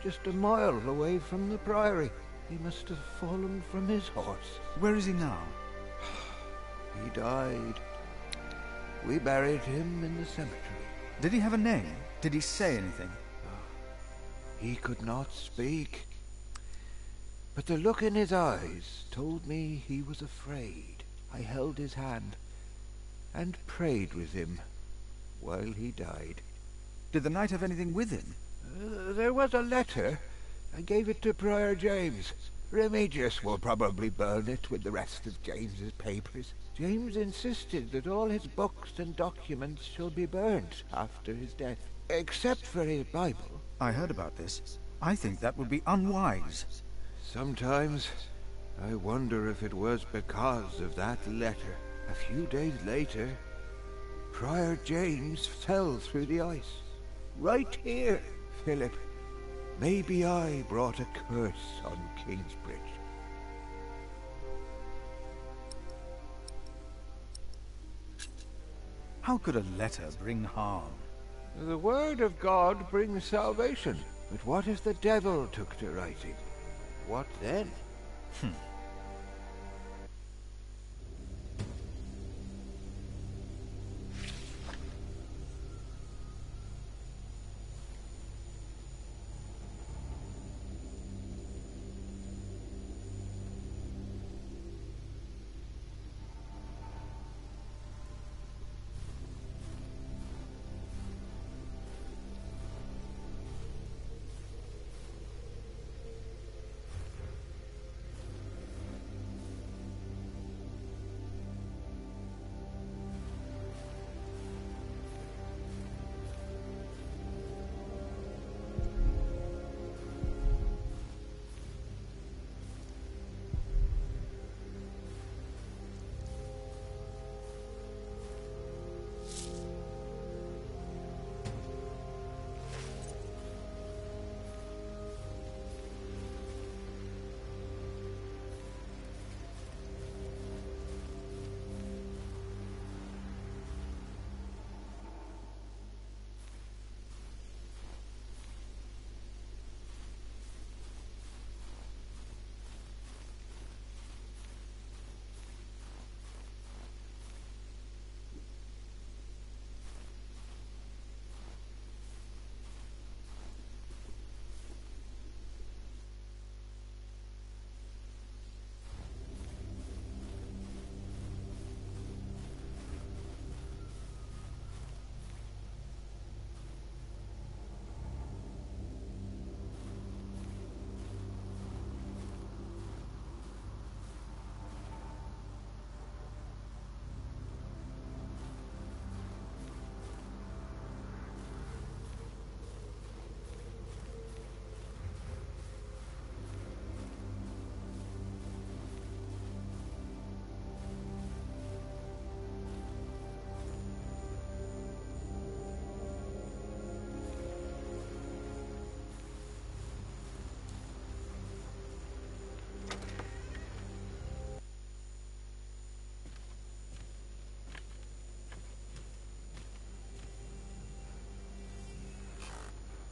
Speaker 18: just a mile away from the priory. He must have fallen from his horse.
Speaker 17: Where is he now?
Speaker 18: He died. We buried him in the cemetery.
Speaker 17: Did he have a name? Did he say anything?
Speaker 18: He could not speak. But the look in his eyes told me he was afraid. I held his hand and prayed with him while he died.
Speaker 17: Did the knight have anything with him?
Speaker 18: There was a letter. I gave it to Prior James. Remigius will probably burn it with the rest of James's papers. James insisted that all his books and documents shall be burnt after his death, except for his Bible.
Speaker 17: I heard about this. I think that would be unwise.
Speaker 18: Sometimes I wonder if it was because of that letter. A few days later, Prior James fell through the ice. Right here, Philip. Maybe I brought a curse on Kingsbridge.
Speaker 17: How could a letter bring harm?
Speaker 18: The word of God brings salvation. But what if the devil took to writing? What then?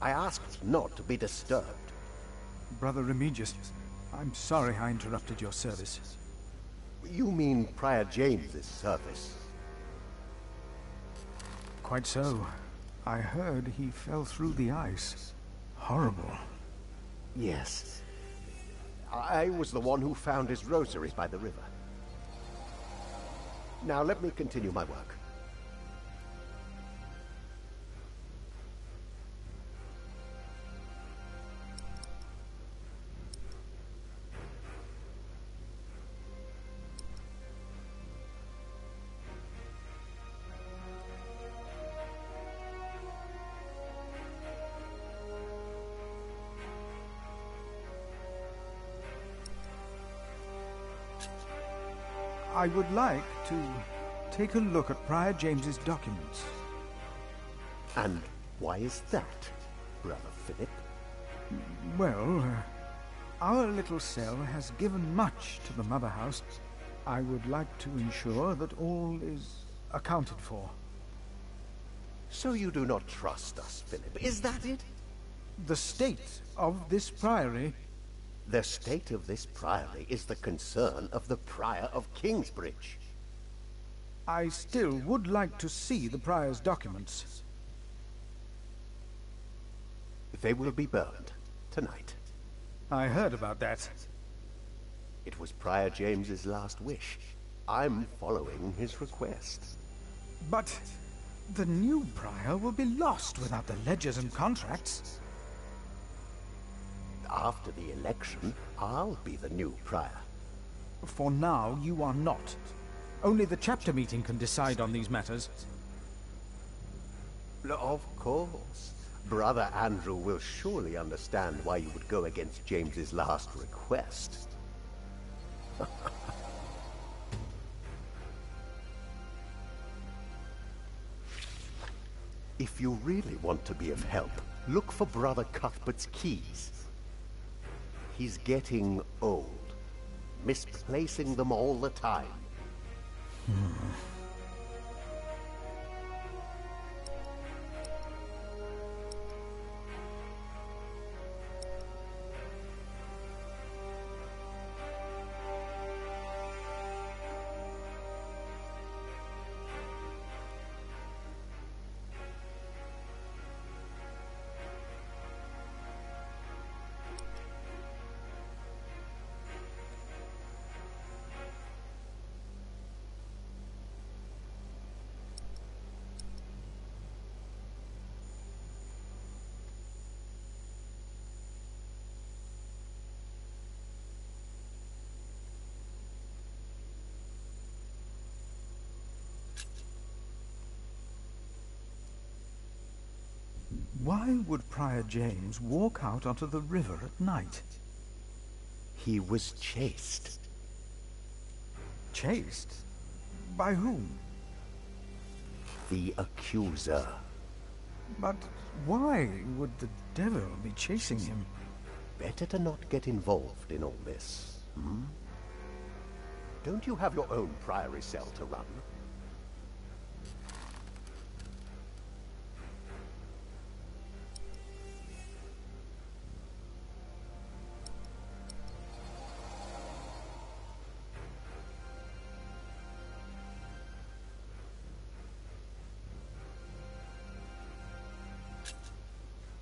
Speaker 9: I asked not to be disturbed.
Speaker 17: Brother Remigius, I'm sorry I interrupted your service.
Speaker 9: You mean Prior James's service?
Speaker 17: Quite so. I heard he fell through the ice. Horrible.
Speaker 9: Yes. I was the one who found his rosary by the river. Now let me continue my work.
Speaker 17: I would like to take a look at Prior James's documents.
Speaker 9: And why is that, Brother Philip?
Speaker 17: Well, our little cell has given much to the Mother House. I would like to ensure that all is accounted for.
Speaker 9: So you do not trust us, Philip, is that it?
Speaker 17: The state of this priory...
Speaker 9: The state of this priory is the concern of the Prior of Kingsbridge.
Speaker 17: I still would like to see the prior's documents.
Speaker 9: They will be burned tonight.
Speaker 17: I heard about that.
Speaker 9: It was Prior James's last wish. I'm following his request.
Speaker 17: But the new prior will be lost without the ledgers and contracts.
Speaker 9: After the election, I'll be the new prior.
Speaker 17: For now, you are not. Only the chapter meeting can decide on these matters.
Speaker 9: Of course. Brother Andrew will surely understand why you would go against James's last request. If you really want to be of help, look for Brother Cuthbert's keys. He's getting old, misplacing them all the time.
Speaker 17: Why would Prior James walk out onto the river at night?
Speaker 9: He was chased.
Speaker 17: Chased? By whom?
Speaker 9: The accuser.
Speaker 17: But why would the devil be chasing him?
Speaker 9: Better to not get involved in all this, hmm? Don't you have your own priory cell to run?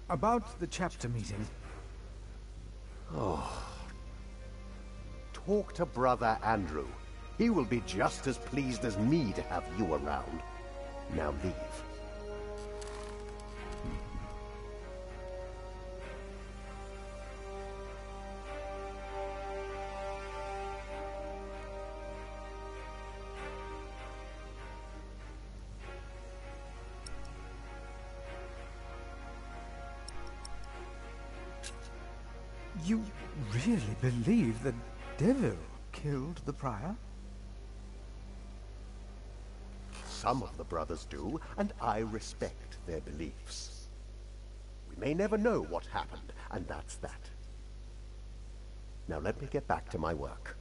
Speaker 17: About the chapter meeting.
Speaker 9: Oh. Talk to Brother Andrew. He will be just as pleased as me to have you around. Now leave.
Speaker 17: You really believe the devil killed the prior?
Speaker 9: Some of the brothers do, and I respect their beliefs. We may never know what happened, and that's that. Now let me get back to my work.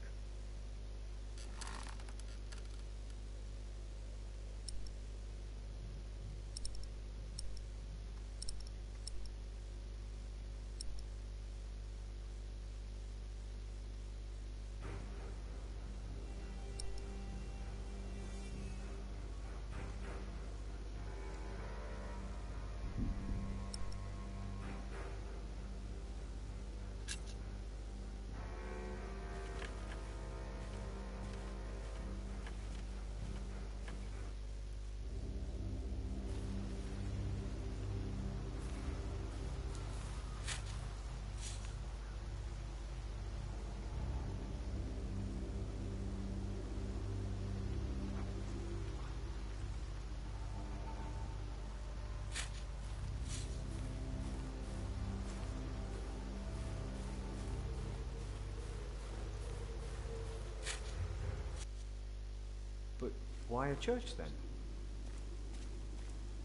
Speaker 15: But why a church then?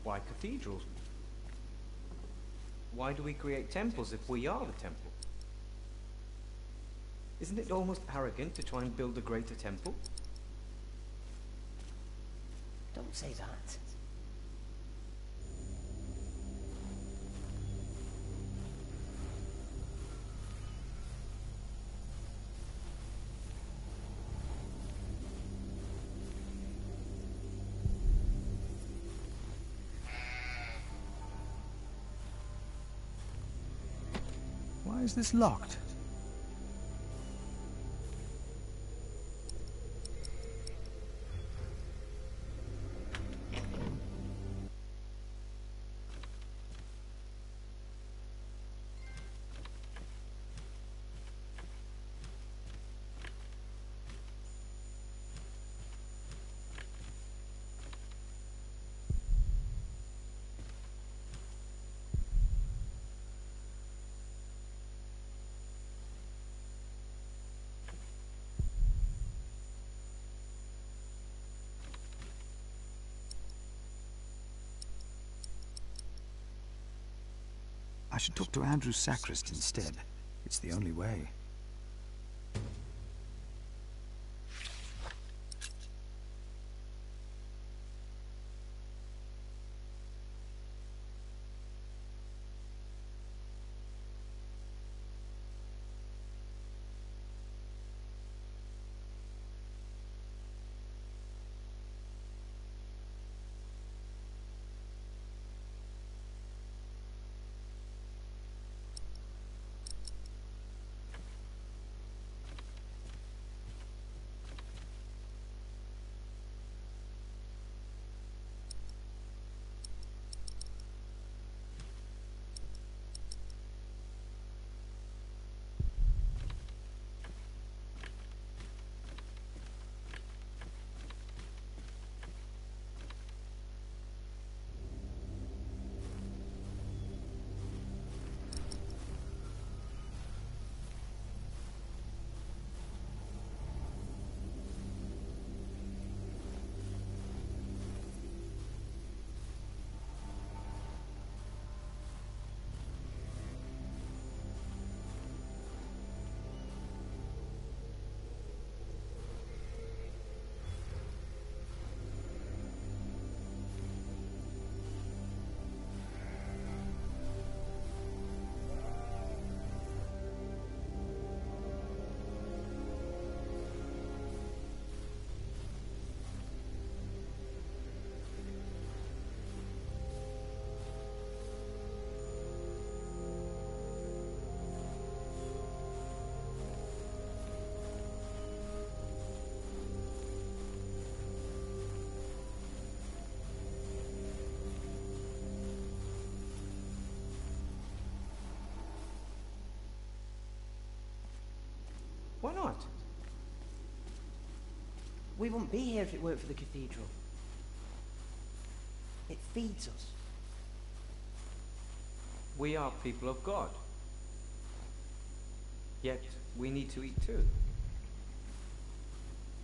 Speaker 15: Why cathedrals? Why do we create temples if we are the temple? Isn't it almost arrogant to try and build a greater temple?
Speaker 14: Don't say that.
Speaker 17: Why is this locked? I should talk to Andrew Sacrist instead. It's the only way.
Speaker 14: Why not? We wouldn't be here if it weren't for the cathedral. It feeds us.
Speaker 15: We are people of God. Yet we need to eat too.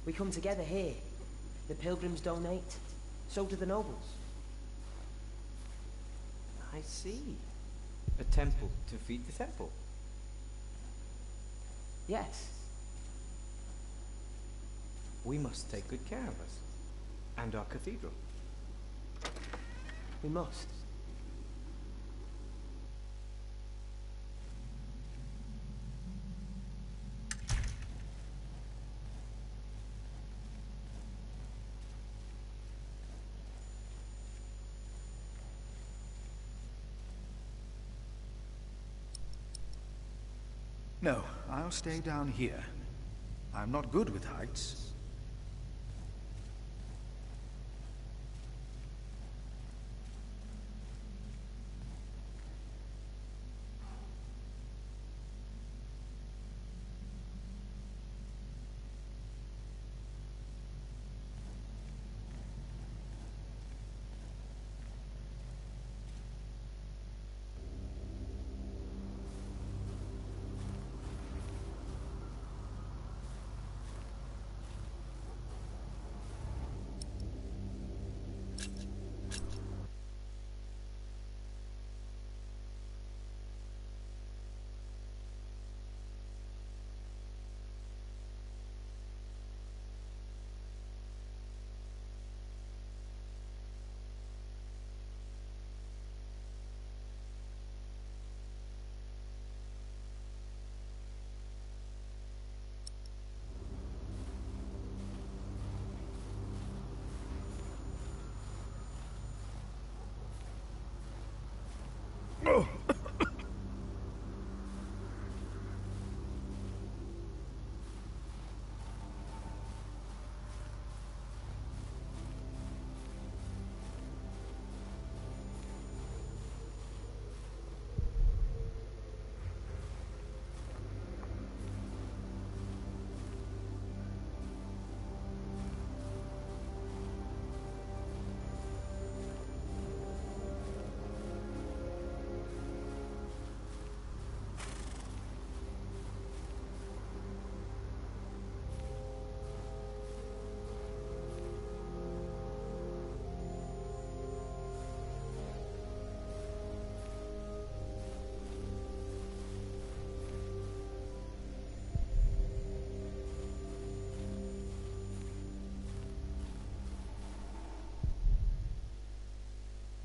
Speaker 14: We come together here. The pilgrims donate. So do the nobles.
Speaker 15: I see. A temple to feed the temple.
Speaker 14: Yes.
Speaker 15: We must take good care of us. And our cathedral.
Speaker 14: We must.
Speaker 17: No, I'll stay down here. I'm not good with heights.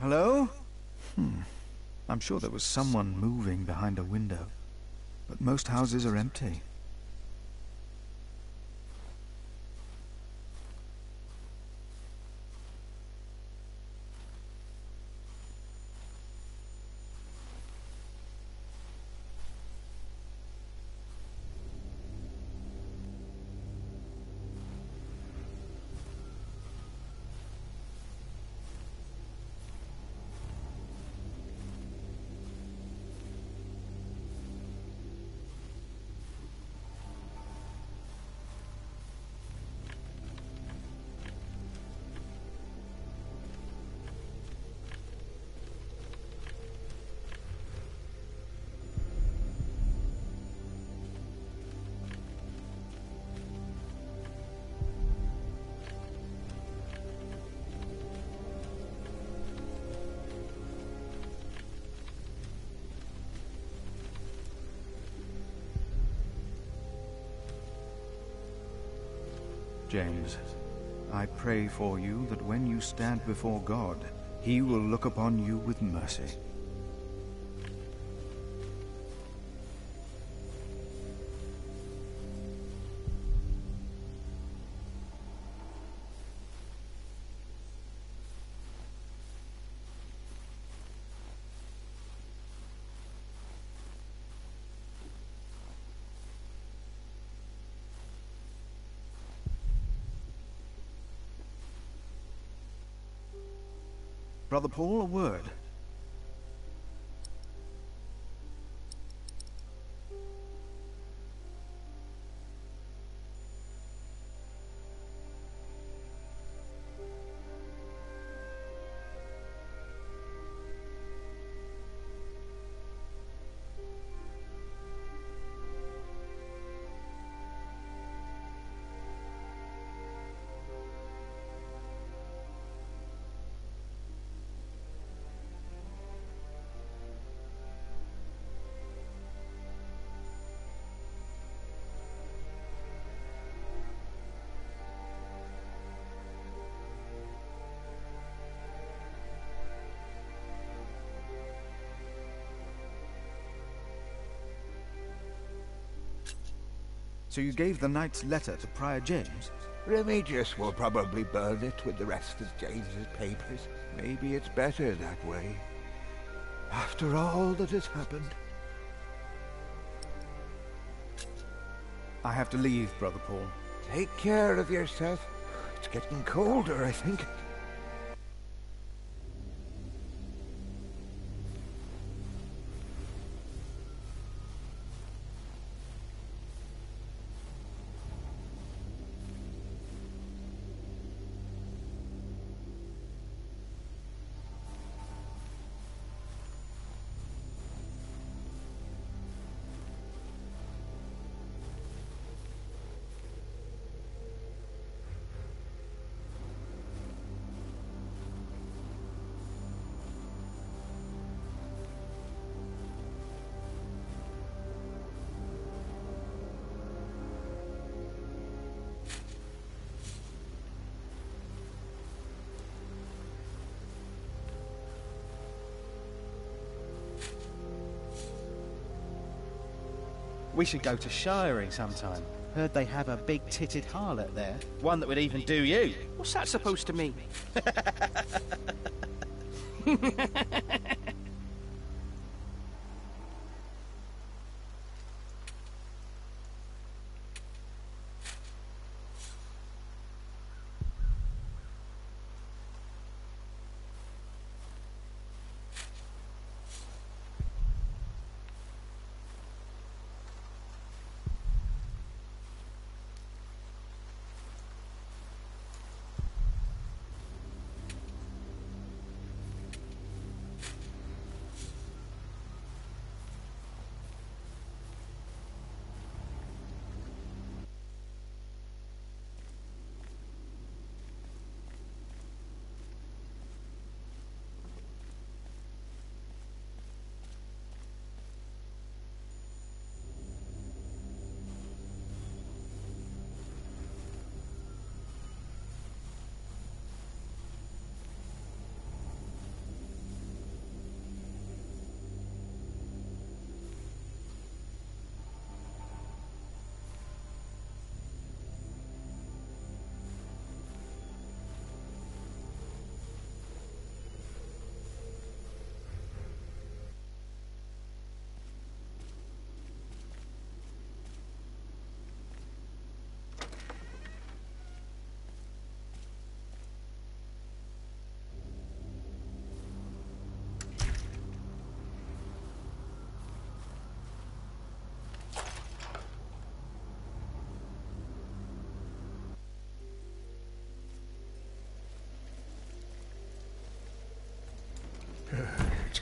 Speaker 17: Hello? I'm sure there was someone moving behind a window, but most houses are empty. James, I pray for you that when you stand before God, He will look upon you with mercy. Brother Paul, a word. So you gave the knight's letter to Prior James?
Speaker 18: Remigius will probably burn it with the rest of James's papers. Maybe it's better that way. After all that has happened.
Speaker 17: I have to leave, Brother Paul.
Speaker 18: Take care of yourself. It's getting colder, I think.
Speaker 7: We should go to shiring sometime. Heard they have a big-titted harlot there. One that would even do you.
Speaker 16: What's that supposed to mean?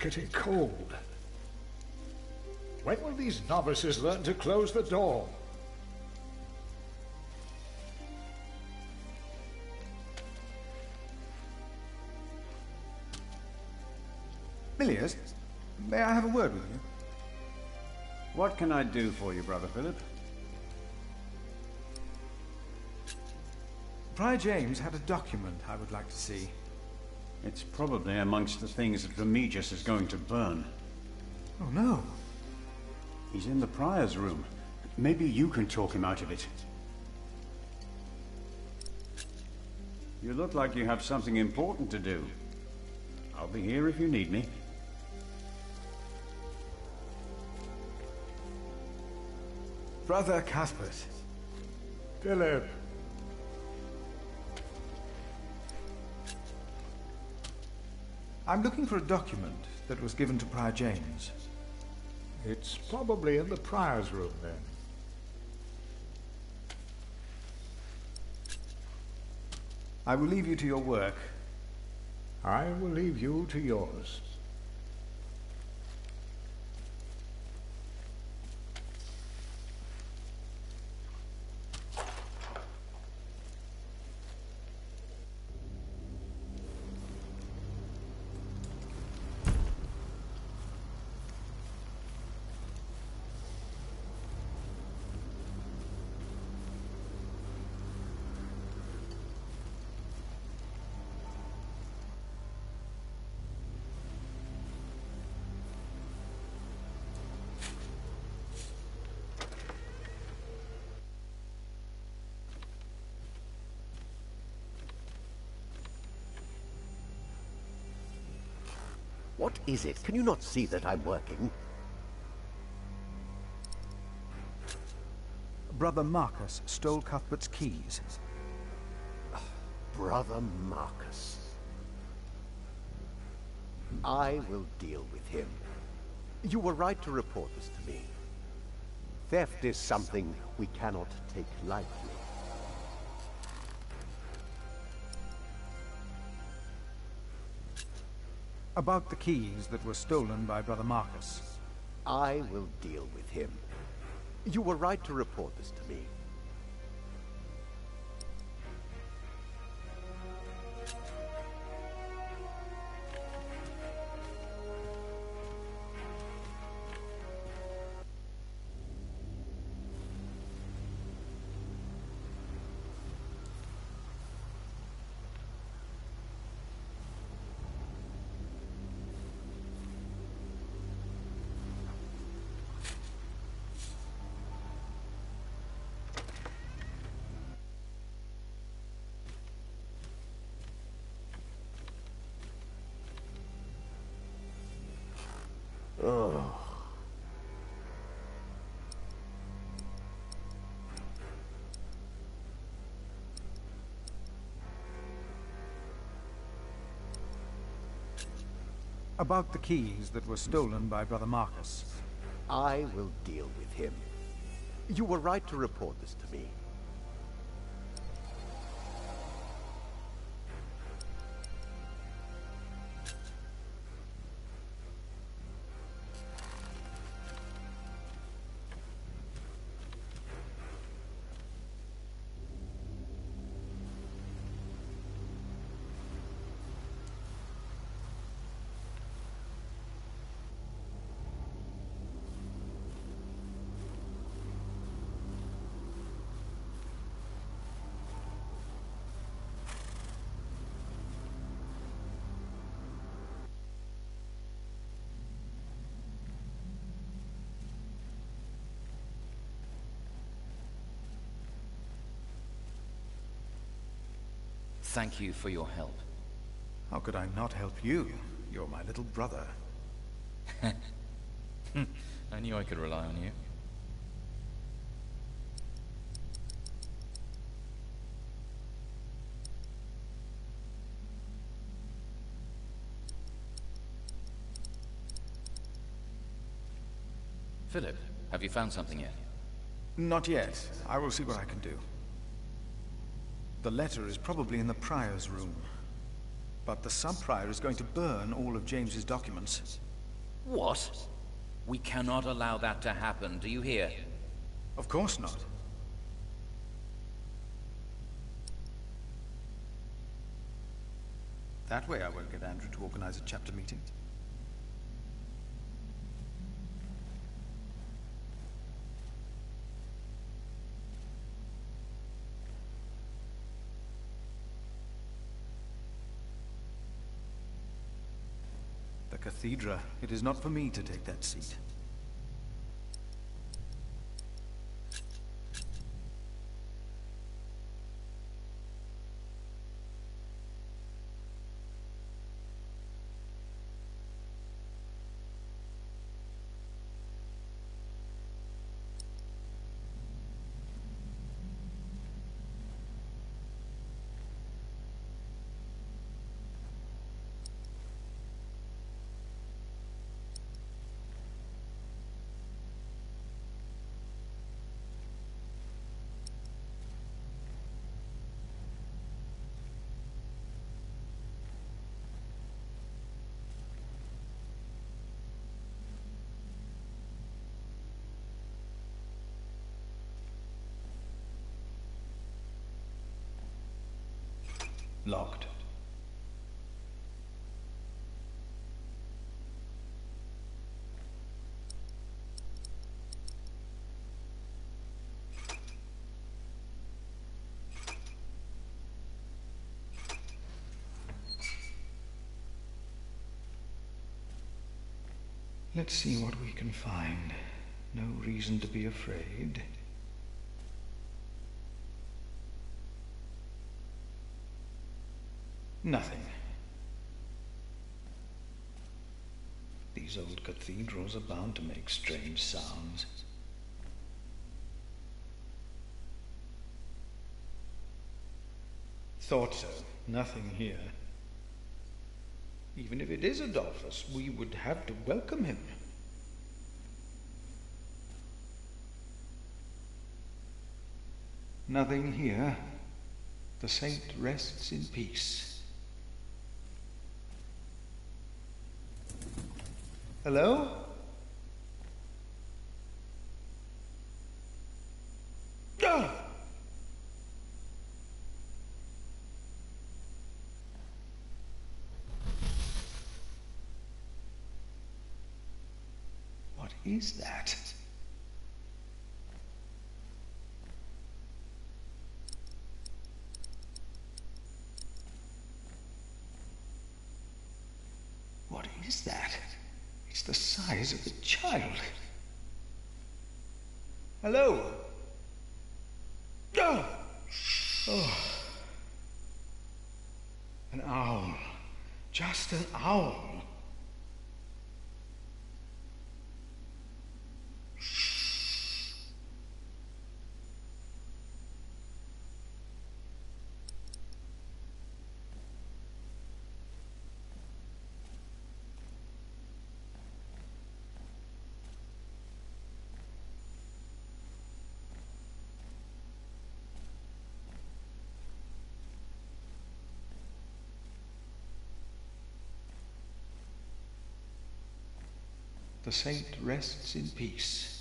Speaker 13: getting cold. When will these novices learn to close the door?
Speaker 17: Milius, may I have a word with you?
Speaker 11: What can I do for you, Brother Philip?
Speaker 17: Prior James had a document I would like to see.
Speaker 11: It's probably amongst the things that Remigius is going to burn.
Speaker 17: Oh, no.
Speaker 11: He's in the Prior's room. Maybe you can talk him out of it. You look like you have something important to do. I'll be here if you need me.
Speaker 17: Brother Cuthbert.
Speaker 13: Philip.
Speaker 17: I'm looking for a document that was given to Prior James.
Speaker 13: It's probably in the Prior's room, then.
Speaker 17: I will leave you to your work.
Speaker 13: I will leave you to yours.
Speaker 9: What is it? Can you not see that I'm working?
Speaker 17: Brother Marcus stole Cuthbert's keys.
Speaker 9: Brother Marcus. I will deal with him. You were right to report this to me. Theft is something we cannot take lightly.
Speaker 17: About the keys that were stolen by Brother Marcus.
Speaker 9: I will deal with him. You were right to report this to me. Oh.
Speaker 17: About the keys that were stolen by Brother Marcus.
Speaker 9: I will deal with him. You were right to report this to me.
Speaker 10: Thank you for your help.
Speaker 17: How could I not help you? You're my little brother.
Speaker 10: I knew I could rely on you. Philip, have you found something yet?
Speaker 17: Not yet. I will see what I can do. The letter is probably in the Prior's room. But the sub-prior is going to burn all of James's documents.
Speaker 10: What? We cannot allow that to happen, do you hear?
Speaker 11: Of course not. That way I won't get Andrew to organize a chapter meeting. The cathedra. It is not for me to take that seat. Locked.
Speaker 12: Let's see what we can find. No reason to be afraid. Nothing. These old cathedrals are bound to make strange sounds. Thought so. Nothing here. Even if it is Adolphus, we would have to welcome him. Nothing here. The saint rests in peace. Hello? Ah! What is that? What is that? It's the size of a child. Hello? Ah! Oh. An owl. Just an owl. The saint rests in peace.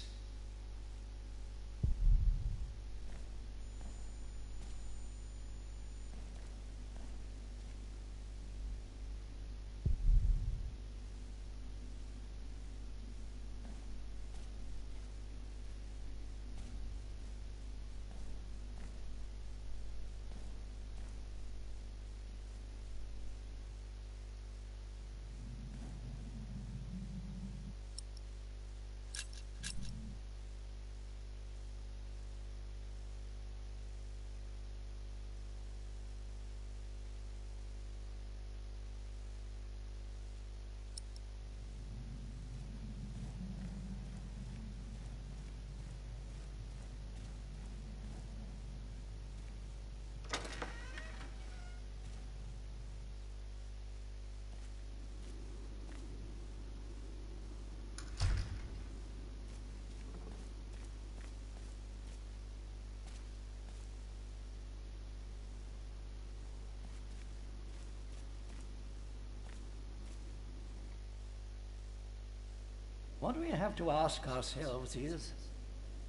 Speaker 19: What we have to ask ourselves is,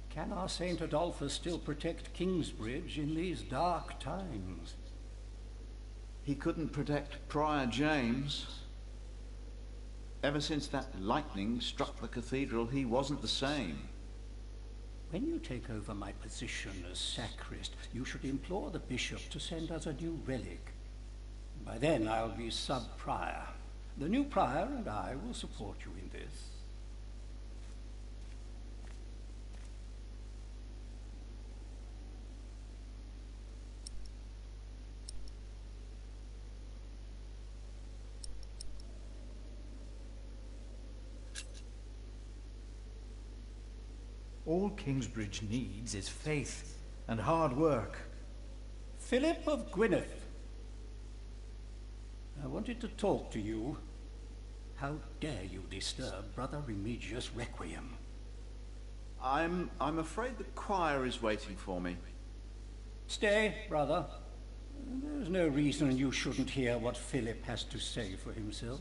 Speaker 19: can our Saint Adolphus still protect Kingsbridge in these dark times?
Speaker 20: He couldn't protect Prior James. Ever since that lightning struck the cathedral, he wasn't the same.
Speaker 19: When you take over my position as sacrist, you should implore the bishop to send us a new relic. By then I'll be sub-prior. The new prior and I will support you in this.
Speaker 12: All Kingsbridge needs is faith and hard work.
Speaker 19: Philip of Gwynedd, I wanted to talk to you. How dare you disturb Brother Remigius' requiem?
Speaker 20: I'm afraid the choir is waiting for me.
Speaker 19: Stay, brother. There's no reason you shouldn't hear what Philip has to say for himself.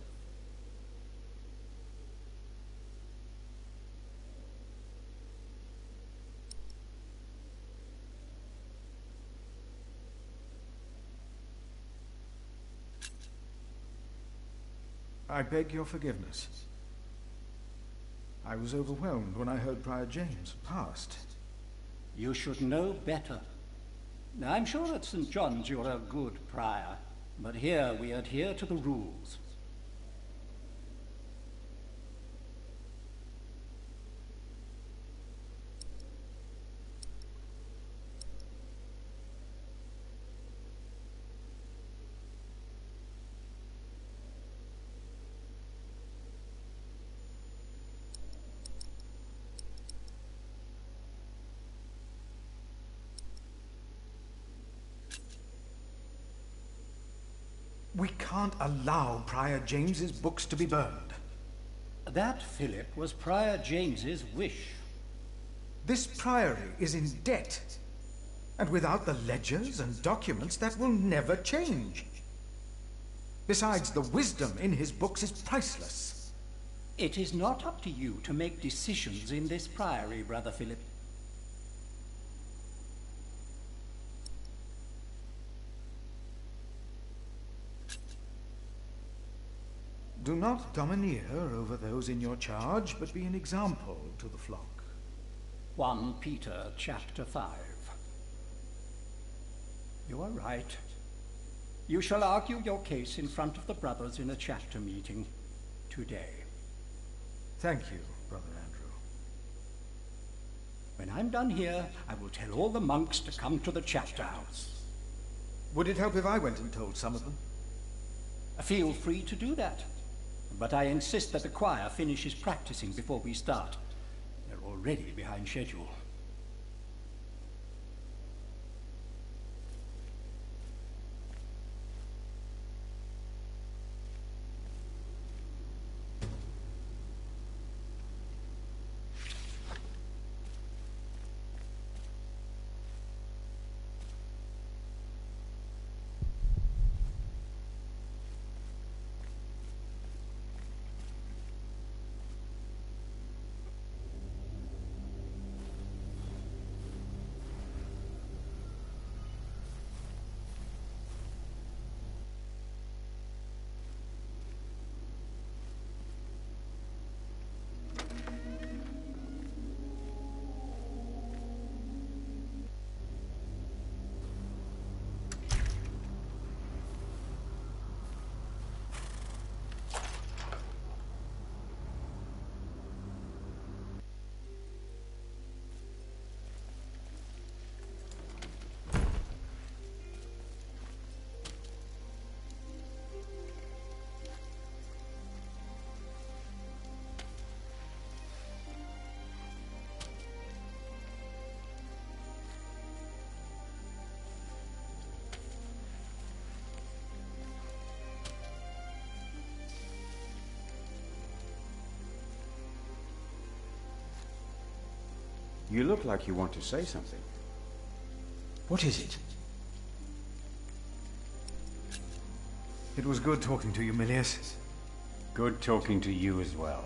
Speaker 12: I beg your forgiveness. I was overwhelmed when I heard Prior James passed.
Speaker 19: You should know better. Now, I'm sure at St. John's you're a good prior, but here we adhere to the rules.
Speaker 12: We can't allow Prior James's books to be burned.
Speaker 19: That, Philip, was Prior James's wish.
Speaker 12: This priory is in debt. And without the ledgers and documents, that will never change. Besides, the wisdom in his books is priceless.
Speaker 19: It is not up to you to make decisions in this priory, Brother Philip.
Speaker 12: Do not domineer over those in your charge, but be an example to the flock.
Speaker 19: 1 Peter chapter 5. You are right. You shall argue your case in front of the brothers in a chapter meeting today.
Speaker 12: Thank you, Brother Andrew.
Speaker 19: When I'm done here, I will tell all the monks to come to the chapter house.
Speaker 12: Would it help if I went and told some of them?
Speaker 19: Feel free to do that. But I insist that the choir finishes practicing before we start. They're already behind schedule.
Speaker 11: You look like you want to say something.
Speaker 12: What is it? It was good talking to you, Milius.
Speaker 11: Good talking to you as well.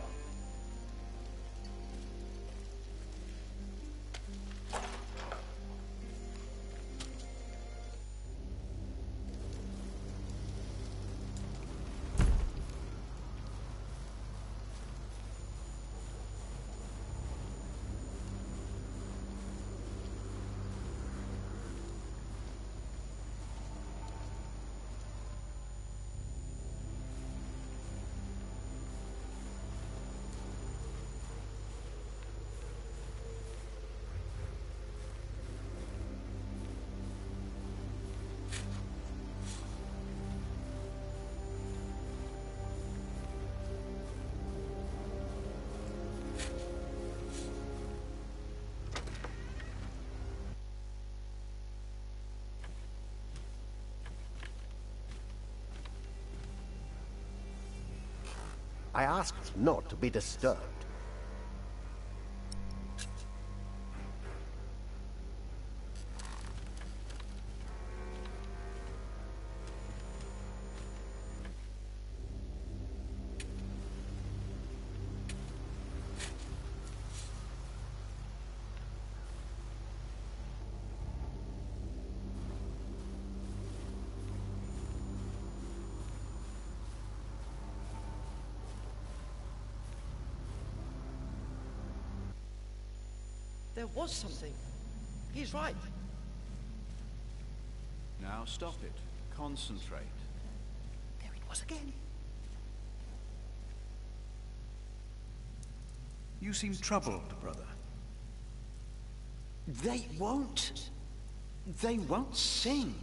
Speaker 9: I asked not to be disturbed.
Speaker 21: There was something. He's right.
Speaker 20: Now stop it. Concentrate.
Speaker 21: There it was again.
Speaker 17: You seem troubled, brother.
Speaker 20: They won't. They won't sing.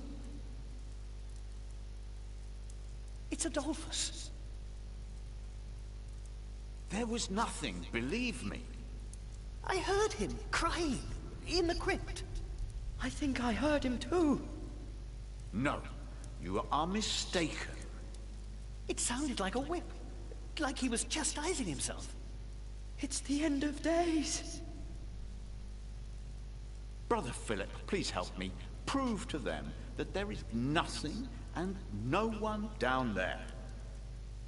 Speaker 21: It's Adolphus.
Speaker 20: There was nothing, believe me.
Speaker 21: I heard him crying in the crypt. I think I heard him too.
Speaker 20: No, you are mistaken.
Speaker 21: It sounded like a whip, like he was chastising himself. It's the end of days.
Speaker 20: Brother Philip, please help me. Prove to them that there is nothing and no one down there.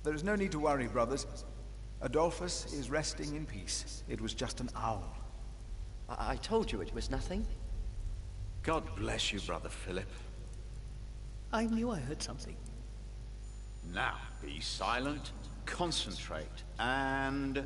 Speaker 17: There is no need to worry, brothers. Adolphus is resting in peace. It was just an owl.
Speaker 21: I told you it was nothing.
Speaker 20: God bless you, Brother Philip.
Speaker 21: I knew I heard something.
Speaker 20: Now, be silent, concentrate, and...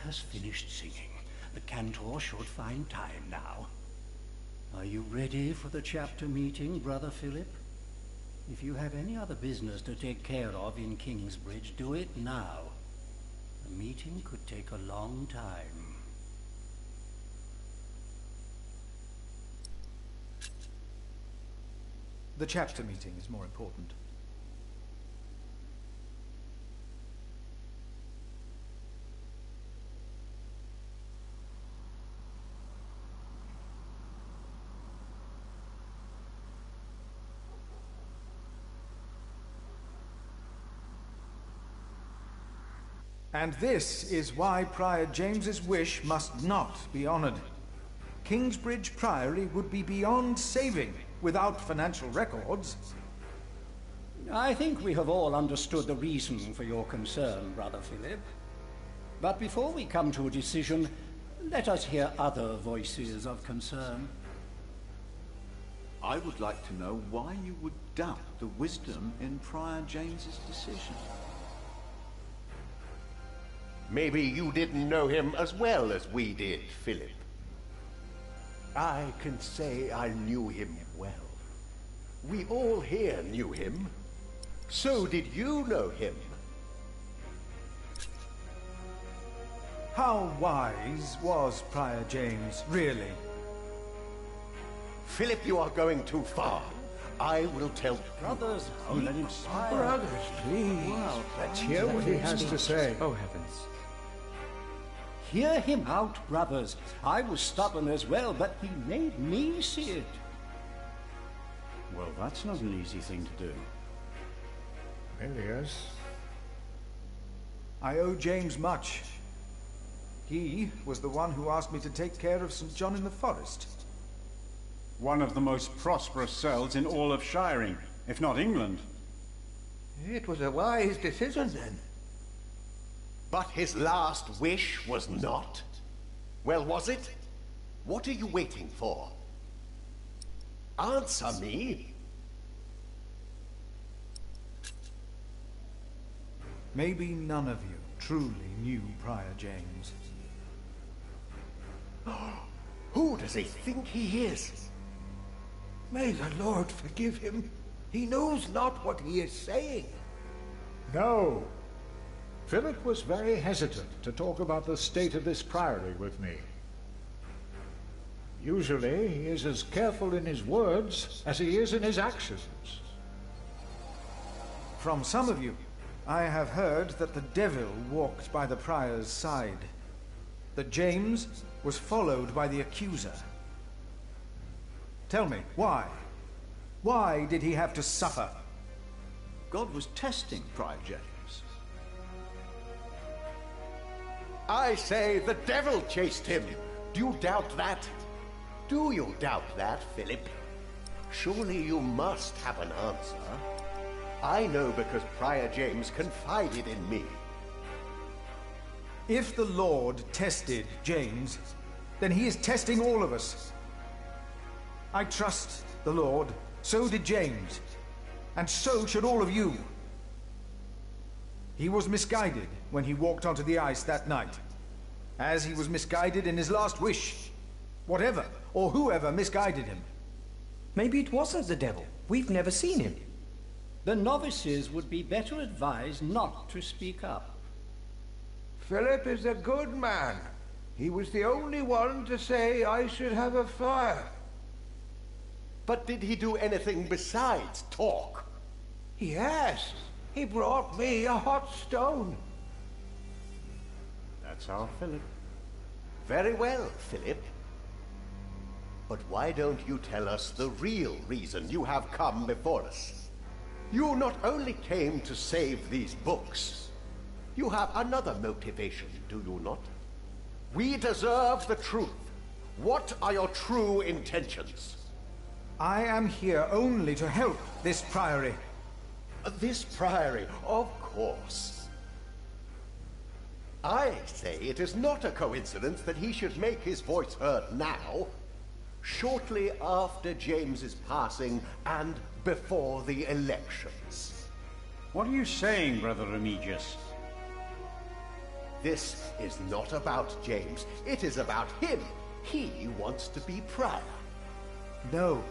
Speaker 19: Has finished singing. The cantor should find time now. Are you ready for the chapter meeting, Brother Philip? If you have any other business to take care of in Kingsbridge, do it now. The meeting could take a long time.
Speaker 12: The chapter meeting is more important. And this is why Prior James's wish must not be honored. Kingsbridge Priory would be beyond saving without financial records.
Speaker 19: I think we have all understood the reason for your concern, Brother Philip. But before we come to a decision, let us hear other voices of concern.
Speaker 20: I would like to know why you would doubt the wisdom in Prior James's decision.
Speaker 9: Maybe you didn't know him as well as we did, Philip. I can say I knew him well. We all here knew him. So did you know him.
Speaker 12: How wise was Prior James, really?
Speaker 9: Philip, you are going too far. I will tell
Speaker 19: brothers.
Speaker 9: Oh, let him
Speaker 19: speak.
Speaker 1: Brothers, please.
Speaker 19: Well,
Speaker 1: let's hear what he has to say.
Speaker 15: Oh, heavens.
Speaker 19: Hear him out, brothers. I was stubborn as well, but he made me see it.
Speaker 11: Well, that's not an easy thing to do.
Speaker 13: There he is.
Speaker 12: I owe James much. He was the one who asked me to take care of St. John in the Forest.
Speaker 11: One of the most prosperous cells in all of Shiring, if not England.
Speaker 18: It was a wise decision then.
Speaker 9: But his last wish was not? Well, was it? What are you waiting for? Answer me.
Speaker 12: Maybe none of you truly knew Prior James.
Speaker 9: Who does he think he is?
Speaker 18: May the Lord forgive him. He knows not what he is saying.
Speaker 13: No. Philip was very hesitant to talk about the state of this priory with me. Usually, he is as careful in his words as he is in his actions.
Speaker 12: From some of you, I have heard that the devil walked by the prior's side, that James was followed by the accuser. Tell me, why? Why did he have to suffer?
Speaker 20: God was testing Prior James.
Speaker 9: I say the devil chased him. Do you doubt that? Do you doubt that, Philip? Surely you must have an answer. I know because Prior James confided in me.
Speaker 12: If the Lord tested James, then he is testing all of us. I trust the Lord, so did James, and so should all of you. He was misguided when he walked onto the ice that night, as he was misguided in his last wish. Whatever or whoever misguided him.
Speaker 15: Maybe it wasn't the devil. We've never seen him.
Speaker 19: The novices would be better advised not to speak up.
Speaker 18: Philip is a good man. He was the only one to say I should have a fire.
Speaker 9: But did he do anything besides talk?
Speaker 18: Yes, he brought me a hot stone.
Speaker 11: That's our Philip.
Speaker 9: Very well, Philip. But why don't you tell us the real reason you have come before us? You not only came to save these books, you have another motivation, do you not? We deserve the truth. What are your true intentions?
Speaker 12: I am here only to help this priory.
Speaker 9: This priory, of course. I say it is not a coincidence that he should make his voice heard now, shortly after James's passing and before the elections.
Speaker 11: What are you saying, Brother Remigius?
Speaker 9: This is not about James. It is about him. He wants to be prior.
Speaker 12: No.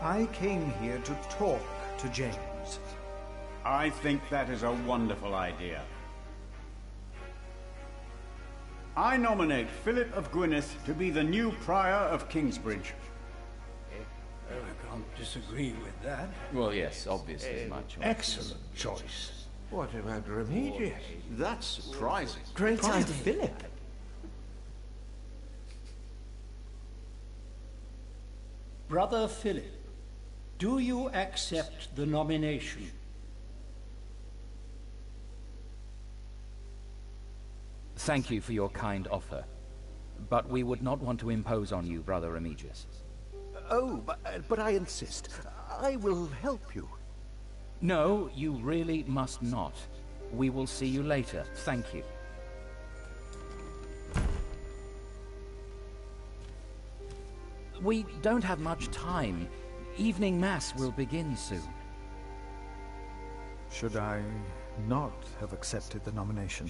Speaker 12: I came here to talk to James.
Speaker 11: I think that is a wonderful idea. I nominate Philip of Gwynedd to be the new prior of Kingsbridge.
Speaker 19: I can't disagree with that.
Speaker 10: Well, yes, obviously, my choice.
Speaker 13: Excellent choice.
Speaker 18: What about Remigius?
Speaker 20: That's surprising.
Speaker 15: Great idea. Philip.
Speaker 19: Brother Philip, do you accept the nomination?
Speaker 10: Thank you for your kind offer, but we would not want to impose on you, Brother Remigius.
Speaker 9: Oh, but I insist. I will help you.
Speaker 10: No, you really must not. We will see you later. Thank you. We don't have much time. Evening Mass will begin soon.
Speaker 12: Should I not have accepted the nomination?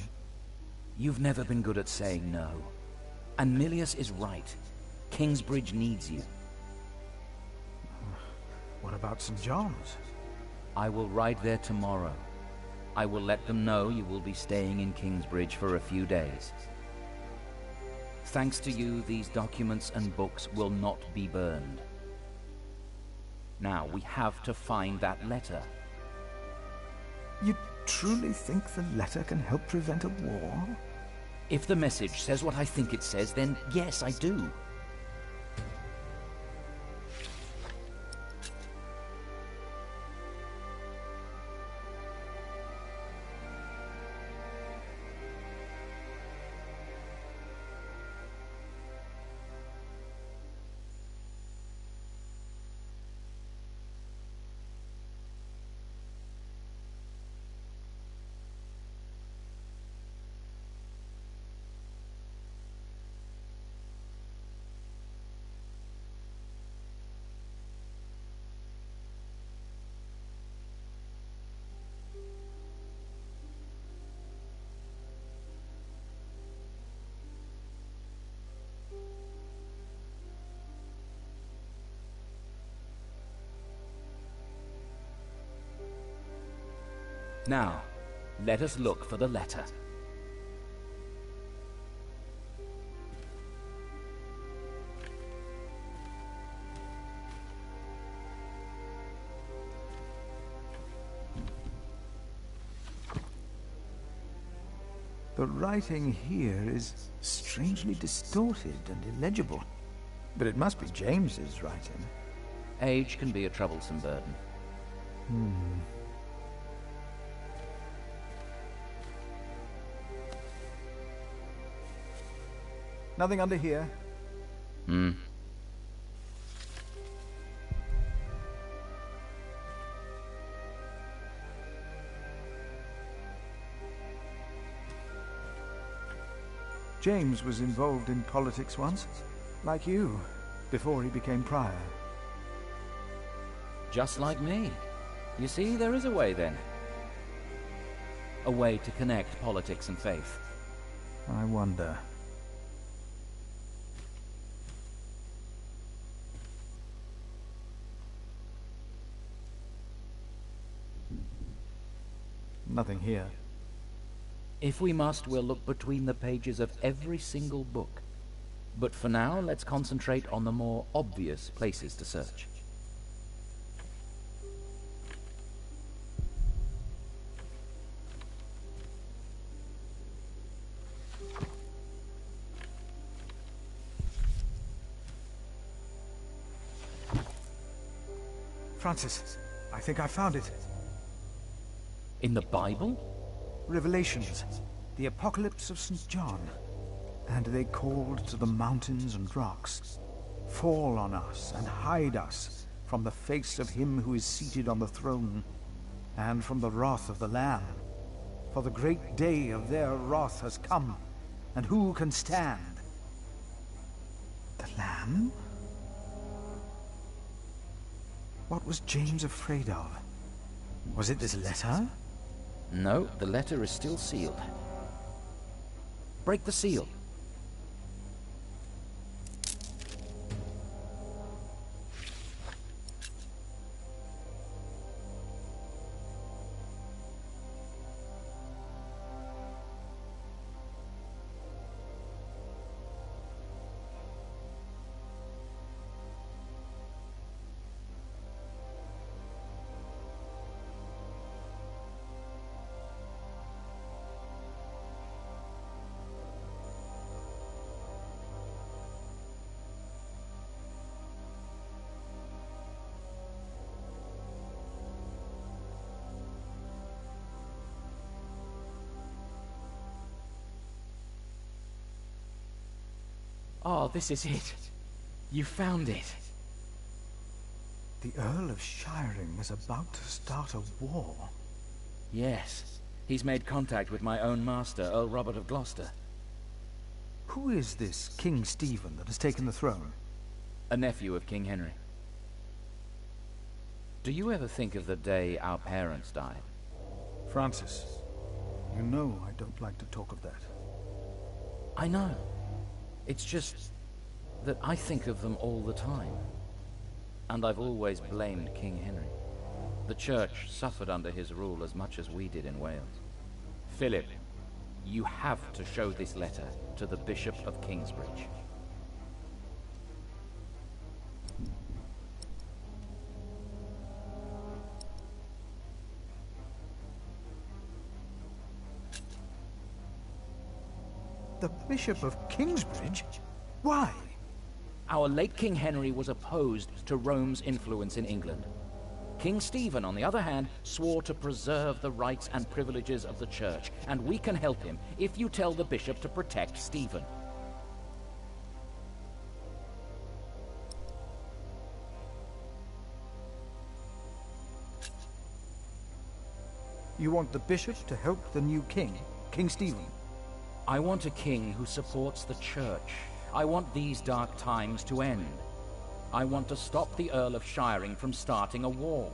Speaker 10: You've never been good at saying no. And Milius is right. Kingsbridge needs you.
Speaker 12: What about St. John's?
Speaker 10: I will ride there tomorrow. I will let them know you will be staying in Kingsbridge for a few days. Thanks to you, these documents and books will not be burned. Now, we have to find that letter.
Speaker 12: You truly think the letter can help prevent a war?
Speaker 10: If the message says what I think it says, then yes, I do. Now, let us look for the letter.
Speaker 17: The writing here is strangely distorted and illegible. But it must be James's writing.
Speaker 10: Age can be a troublesome burden.
Speaker 17: Nothing under here. James was involved in politics once, like you, before he became prior.
Speaker 10: Just like me. You see, there is a way then. A way to connect politics and faith.
Speaker 17: I wonder. Nothing here.
Speaker 10: If we must, we'll look between the pages of every single book. But for now, let's concentrate on the more obvious places to search.
Speaker 17: Francis, I think I found it.
Speaker 10: In the Bible?
Speaker 17: Revelations, the Apocalypse of St. John. And they called to the mountains and rocks, "Fall on us and hide us from the face of him who is seated on the throne, and from the wrath of the Lamb. For the great day of their wrath has come, and who can stand?" The Lamb? What was James afraid of? Was it this letter?
Speaker 10: No, the letter is still sealed. Break the seal. Oh, this is it. You found it.
Speaker 17: The Earl of Shiring is about to start a war.
Speaker 10: Yes. He's made contact with my own master, Earl Robert of Gloucester.
Speaker 17: Who is this King Stephen that has taken the throne?
Speaker 10: A nephew of King Henry. Do you ever think of the day our parents died?
Speaker 17: Francis, you know I don't like to talk of that.
Speaker 10: I know. It's just that I think of them all the time. And I've always blamed King Henry. The Church suffered under his rule as much as we did in Wales. Philip, you have to show this letter to the Bishop of Kingsbridge.
Speaker 17: The Bishop of Kingsbridge? Why?
Speaker 10: Our late King Henry was opposed to Rome's influence in England. King Stephen, on the other hand, swore to preserve the rights and privileges of the Church, and we can help him if you tell the bishop to protect Stephen.
Speaker 17: You want the bishop to help the new king, King Stephen?
Speaker 10: I want a king who supports the Church. I want these dark times to end. I want to stop the Earl of Shiring from starting a war.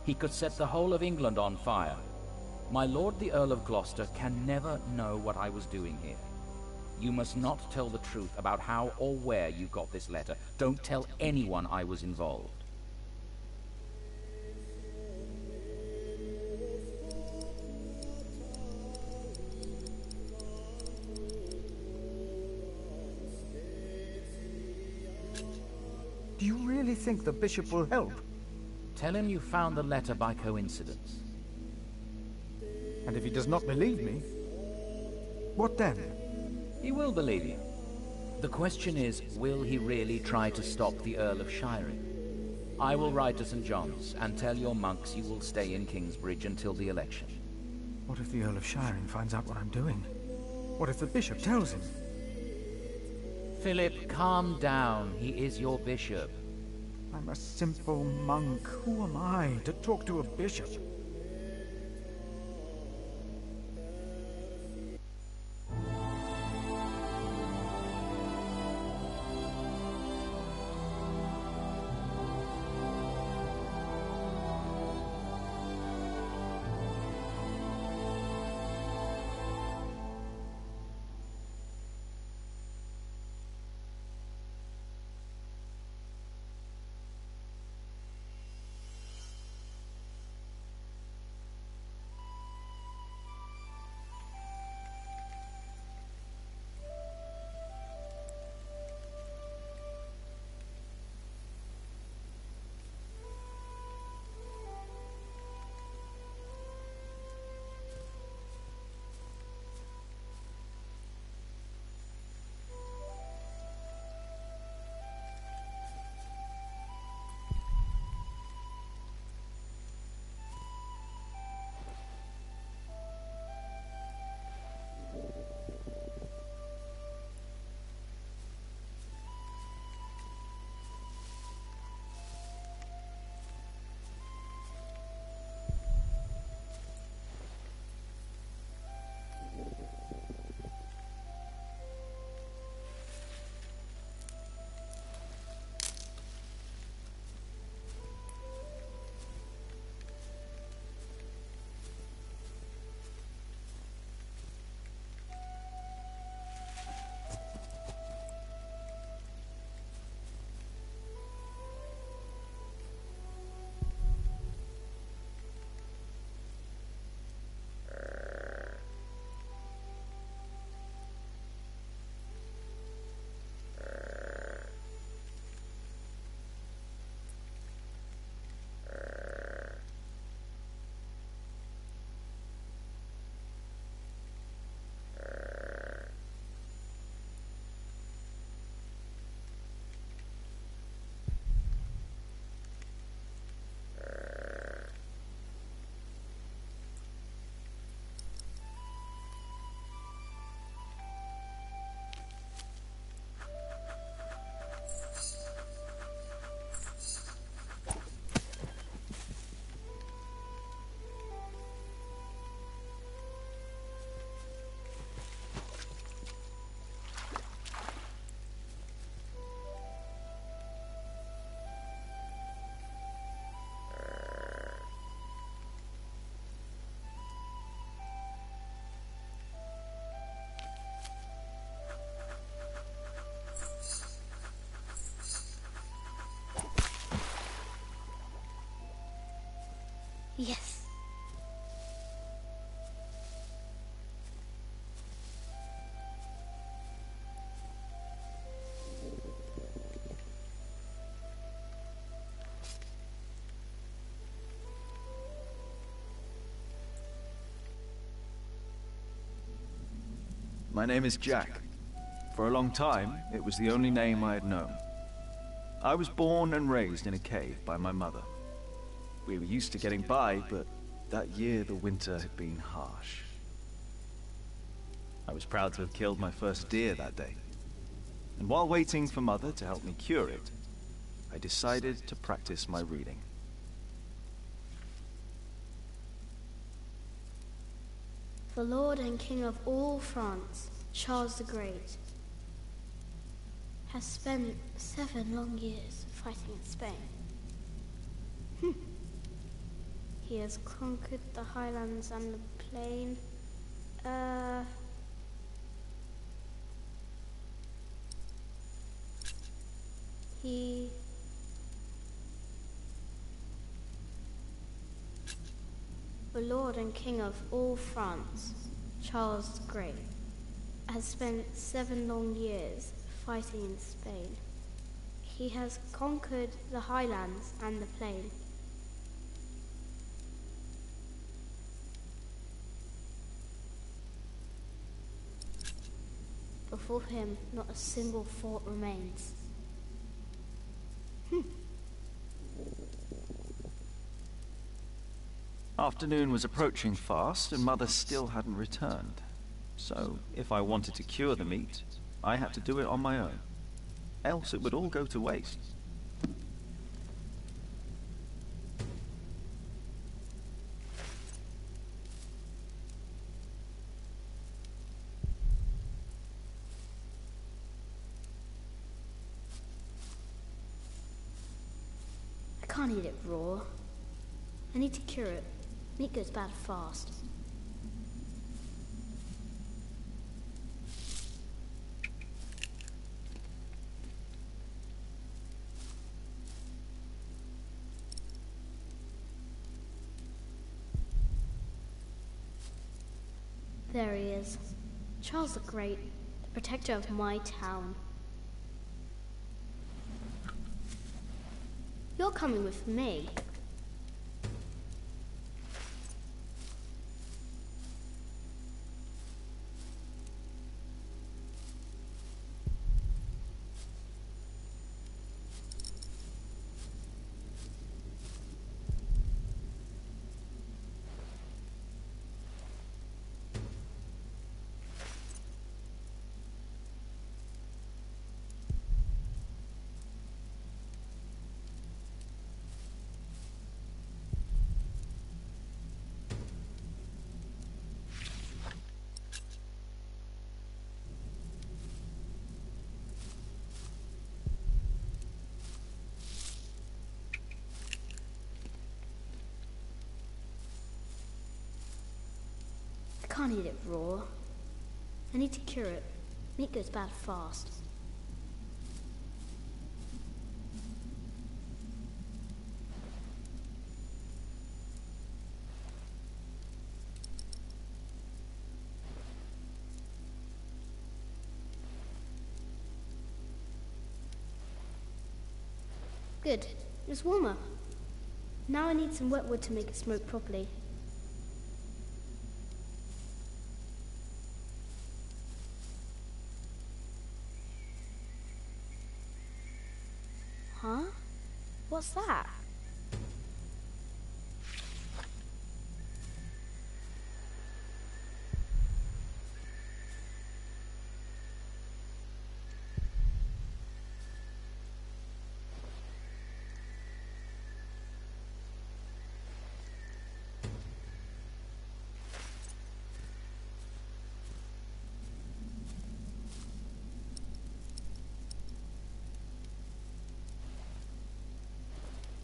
Speaker 10: He could set the whole of England on fire. My lord the Earl of Gloucester can never know what I was doing here. You must not tell the truth about how or where you got this letter. Don't tell anyone I was involved.
Speaker 12: really think the bishop will help?
Speaker 10: Tell him you found the letter by coincidence.
Speaker 12: And if he does not believe me, what then?
Speaker 10: He will believe you. The question is, will he really try to stop the Earl of Shiring? I will ride to St. John's and tell your monks you will stay in Kingsbridge until the election.
Speaker 12: What if the Earl of Shiring finds out what I'm doing? What if the bishop tells him?
Speaker 10: Philip, calm down. He is your bishop.
Speaker 12: I'm a simple monk. Who am I to talk to a bishop?
Speaker 5: Yes.
Speaker 6: My name is Jack. For a long time, it was the only name I had known. I was born and raised in a cave by my mother. We were used to getting by, but that year the winter had been harsh. I was proud to have killed my first deer that day. And while waiting for Mother to help me cure it, I decided to practice my reading.
Speaker 5: The Lord and King of all France, Charles the Great, has spent 7 long years fighting in Spain. He has conquered the highlands and the plain. The Lord and King of all France, Charles the Great, has spent 7 long years fighting in Spain. He has conquered the highlands and the plain. Before him, not a single fort remains.
Speaker 4: Afternoon was approaching fast, and Mother still hadn't returned. So, if I wanted to cure the meat, I had to do it on my own. Else it would all go to waste.
Speaker 5: I can't eat it raw. I need to cure it. Meat goes bad fast. There he is. Charles the Great, the protector of my town. You're coming with me. I can't eat it raw. I need to cure it. Meat goes bad fast. Good. It's warmer. Now I need some wet wood to make it smoke properly. Huh? What's that?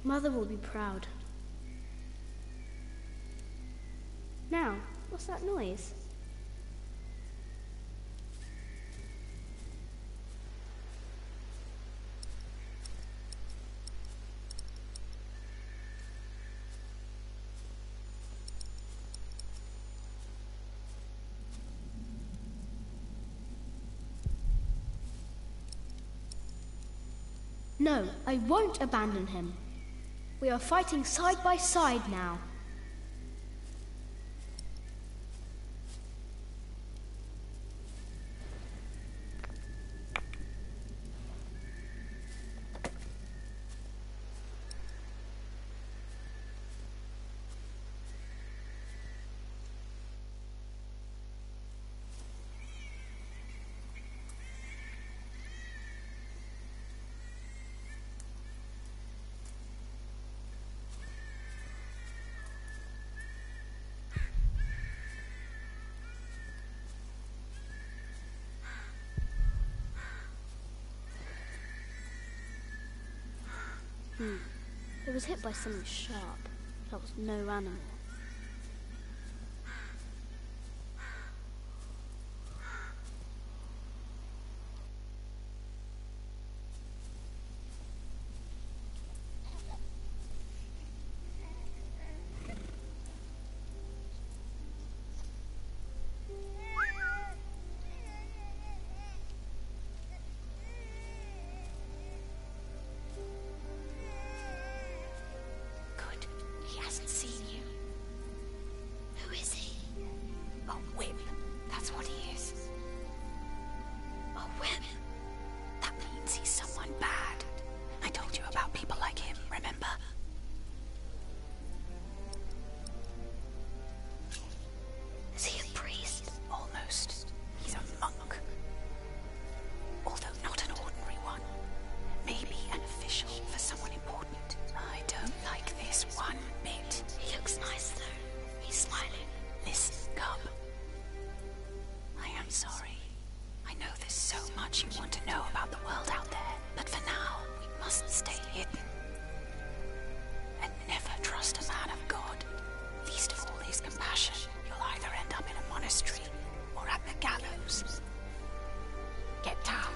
Speaker 5: Mother will be proud. Now, what's that noise? No, I won't abandon him. We are fighting side by side now. It was hit by something sharp. That was no animal.
Speaker 3: I know there's so much you want to know about the world out there, but for now, we must stay hidden. And never trust a man of God. Least of all his compassion. You'll either end up in a monastery or at the gallows. Get down.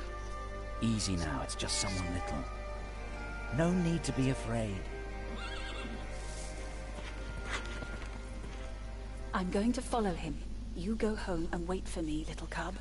Speaker 22: Easy now, it's just someone little. No need to be afraid.
Speaker 3: I'm going to follow him. You go home and wait for me, little cub.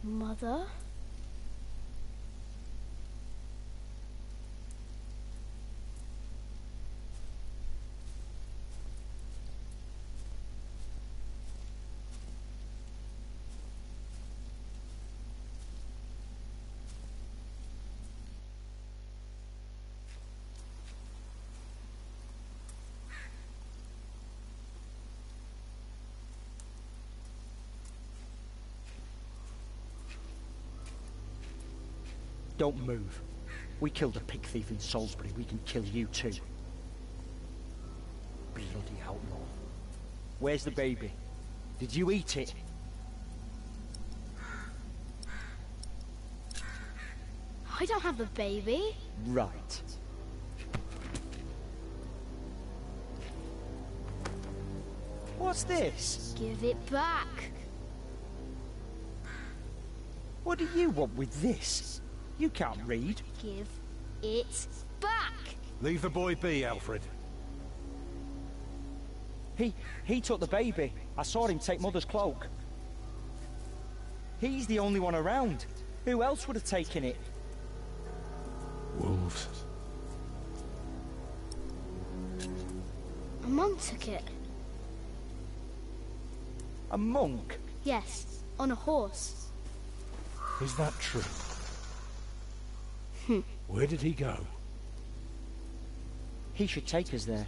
Speaker 5: Mother?
Speaker 23: Don't move. We killed a pig thief in Salisbury. We can kill you too. Bloody outlaw. Where's the baby? Did you eat it?
Speaker 5: I don't have the baby.
Speaker 23: Right. What's this?
Speaker 5: Give it back.
Speaker 23: What do you want with this? You can't read.
Speaker 5: Give it back.
Speaker 2: Leave the boy be, Alfred.
Speaker 23: He took the baby. I saw him take Mother's cloak. He's the only one around. Who else would have taken it?
Speaker 2: Wolves.
Speaker 5: A monk took it.
Speaker 23: A monk?
Speaker 5: Yes, on a horse.
Speaker 2: Is that true? Where did he go?
Speaker 23: He should take us there.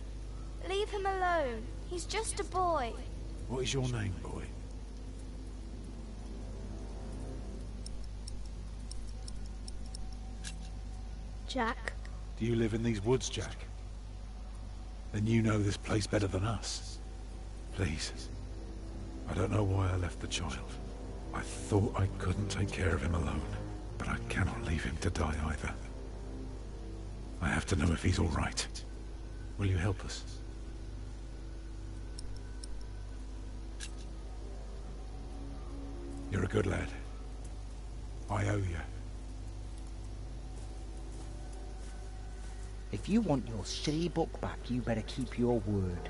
Speaker 24: Leave him alone. He's just a boy.
Speaker 2: What is your name, boy?
Speaker 5: Jack.
Speaker 2: Do you live in these woods, Jack? Then you know this place better than us. Please. I don't know why I left the child. I thought I couldn't take care of him alone, but I cannot leave him to die either. I have to know if he's all right. Will you help us? You're a good lad. I owe you.
Speaker 23: If you want your silly book back, you better keep your word.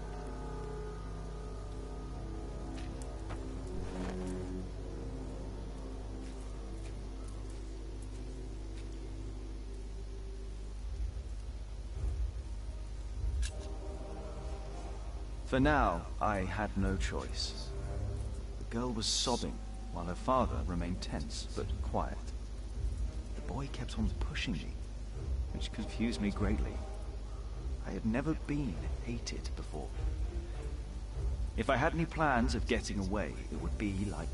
Speaker 4: For now, I had no choice. The girl was sobbing, while her father remained tense but quiet. The boy kept on pushing me, which confused me greatly. I had never been hated before. If I had any plans of getting away, it would be like...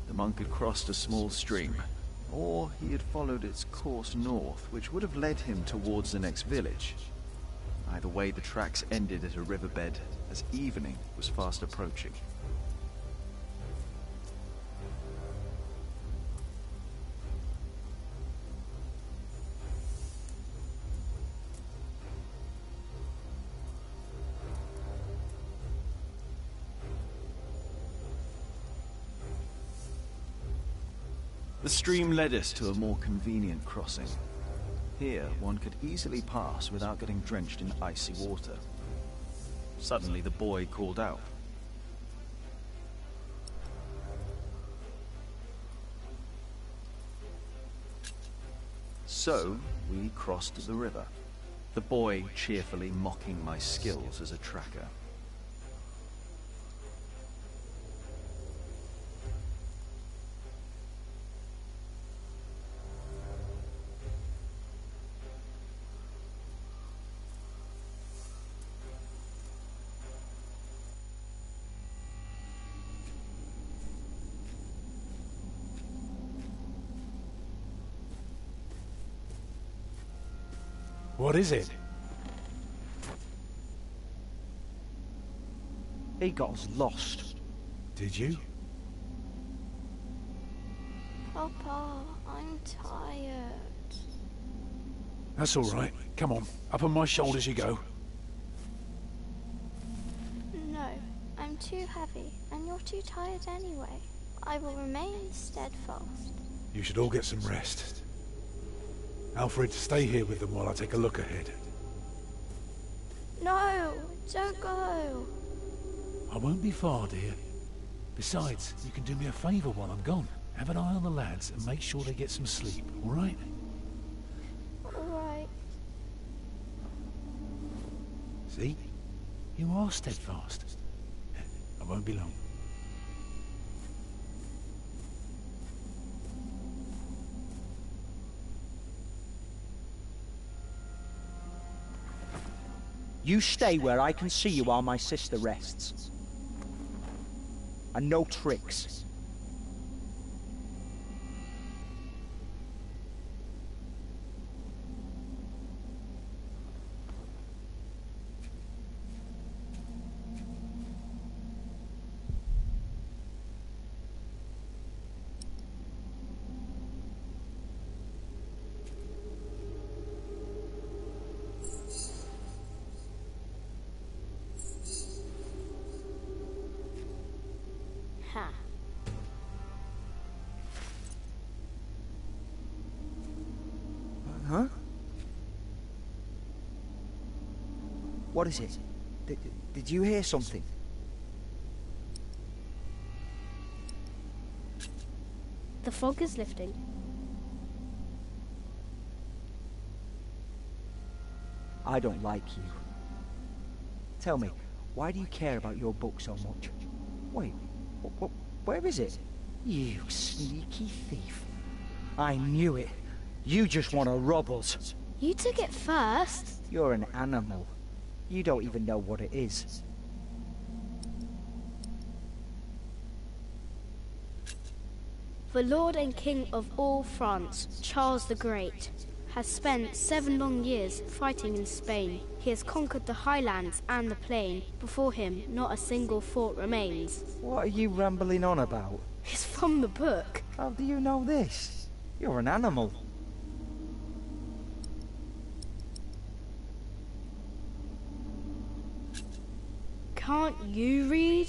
Speaker 4: The monk had crossed a small stream, or he had followed its course north, which would have led him towards the next village. Either way, the tracks ended at a riverbed as evening was fast approaching. The stream led us to a more convenient crossing. Here, one could easily pass without getting drenched in icy water. Suddenly the boy called out. So, we crossed the river, the boy cheerfully mocking my skills as a tracker.
Speaker 2: What is it?
Speaker 23: He got us lost.
Speaker 2: Did you?
Speaker 5: Papa, I'm tired.
Speaker 2: That's all right. Come on, up on my shoulders you go.
Speaker 5: No, I'm too heavy, and you're too tired anyway. I will remain steadfast.
Speaker 2: You should all get some rest. Alfred, stay here with them while I take a look ahead.
Speaker 5: No, don't go.
Speaker 2: I won't be far, dear. Besides, you can do me a favour while I'm gone. Have an eye on the lads and make sure they get some sleep, all right?
Speaker 5: All right.
Speaker 2: See? You are steadfast. I won't be long.
Speaker 23: You stay where I can see you while my sister rests. And no tricks.
Speaker 5: Ha.
Speaker 23: Huh? What is it? Did you hear something?
Speaker 5: The fog is lifting.
Speaker 23: I don't like you. Tell me, why do you care about your book so much? Wait, where is it? You sneaky thief. I knew it. You just want to rob us.
Speaker 5: You took it first.
Speaker 23: You're an animal. You don't even know what it is.
Speaker 5: The Lord and King of all France, Charles the Great, has spent 7 long years fighting in Spain. He has conquered the highlands and the plain. Before him, not a single fort remains.
Speaker 23: What are you rambling on about?
Speaker 5: It's from the book.
Speaker 23: How do you know this? You're an animal.
Speaker 5: Can't you read?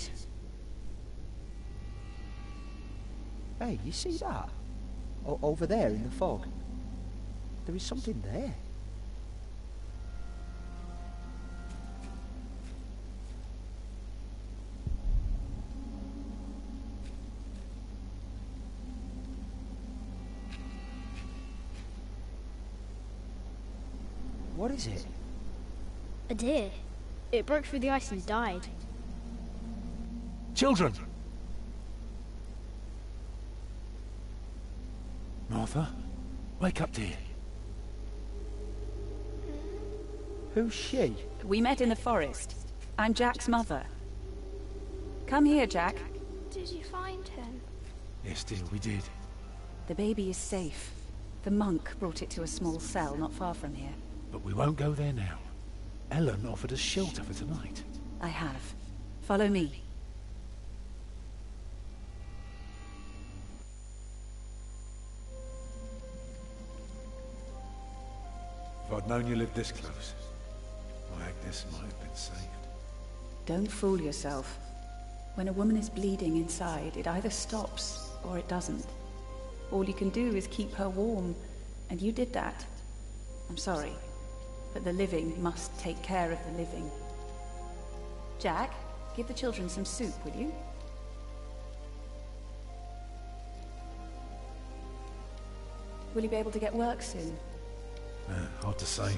Speaker 23: Hey, you see that? Over there in the fog. There is something there. What is it?
Speaker 5: A deer. It broke through the ice and died.
Speaker 2: Children! Martha, wake up, dear.
Speaker 23: Who's she?
Speaker 7: We met in the forest. I'm Jack's mother. Come here, Jack.
Speaker 5: Did you find him?
Speaker 2: Yes, dear, we did.
Speaker 7: The baby is safe. The monk brought it to a small cell not far from here.
Speaker 2: But we won't go there now. Ellen offered us shelter for tonight.
Speaker 7: I have. Follow me.
Speaker 2: If I'd known you lived this close, my Agnes might have been saved.
Speaker 7: Don't fool yourself. When a woman is bleeding inside, it either stops or it doesn't. All you can do is keep her warm, and you did that. I'm sorry, but the living must take care of the living. Jack, give the children some soup, will you? Will you be able to get work soon?
Speaker 2: Hard to say.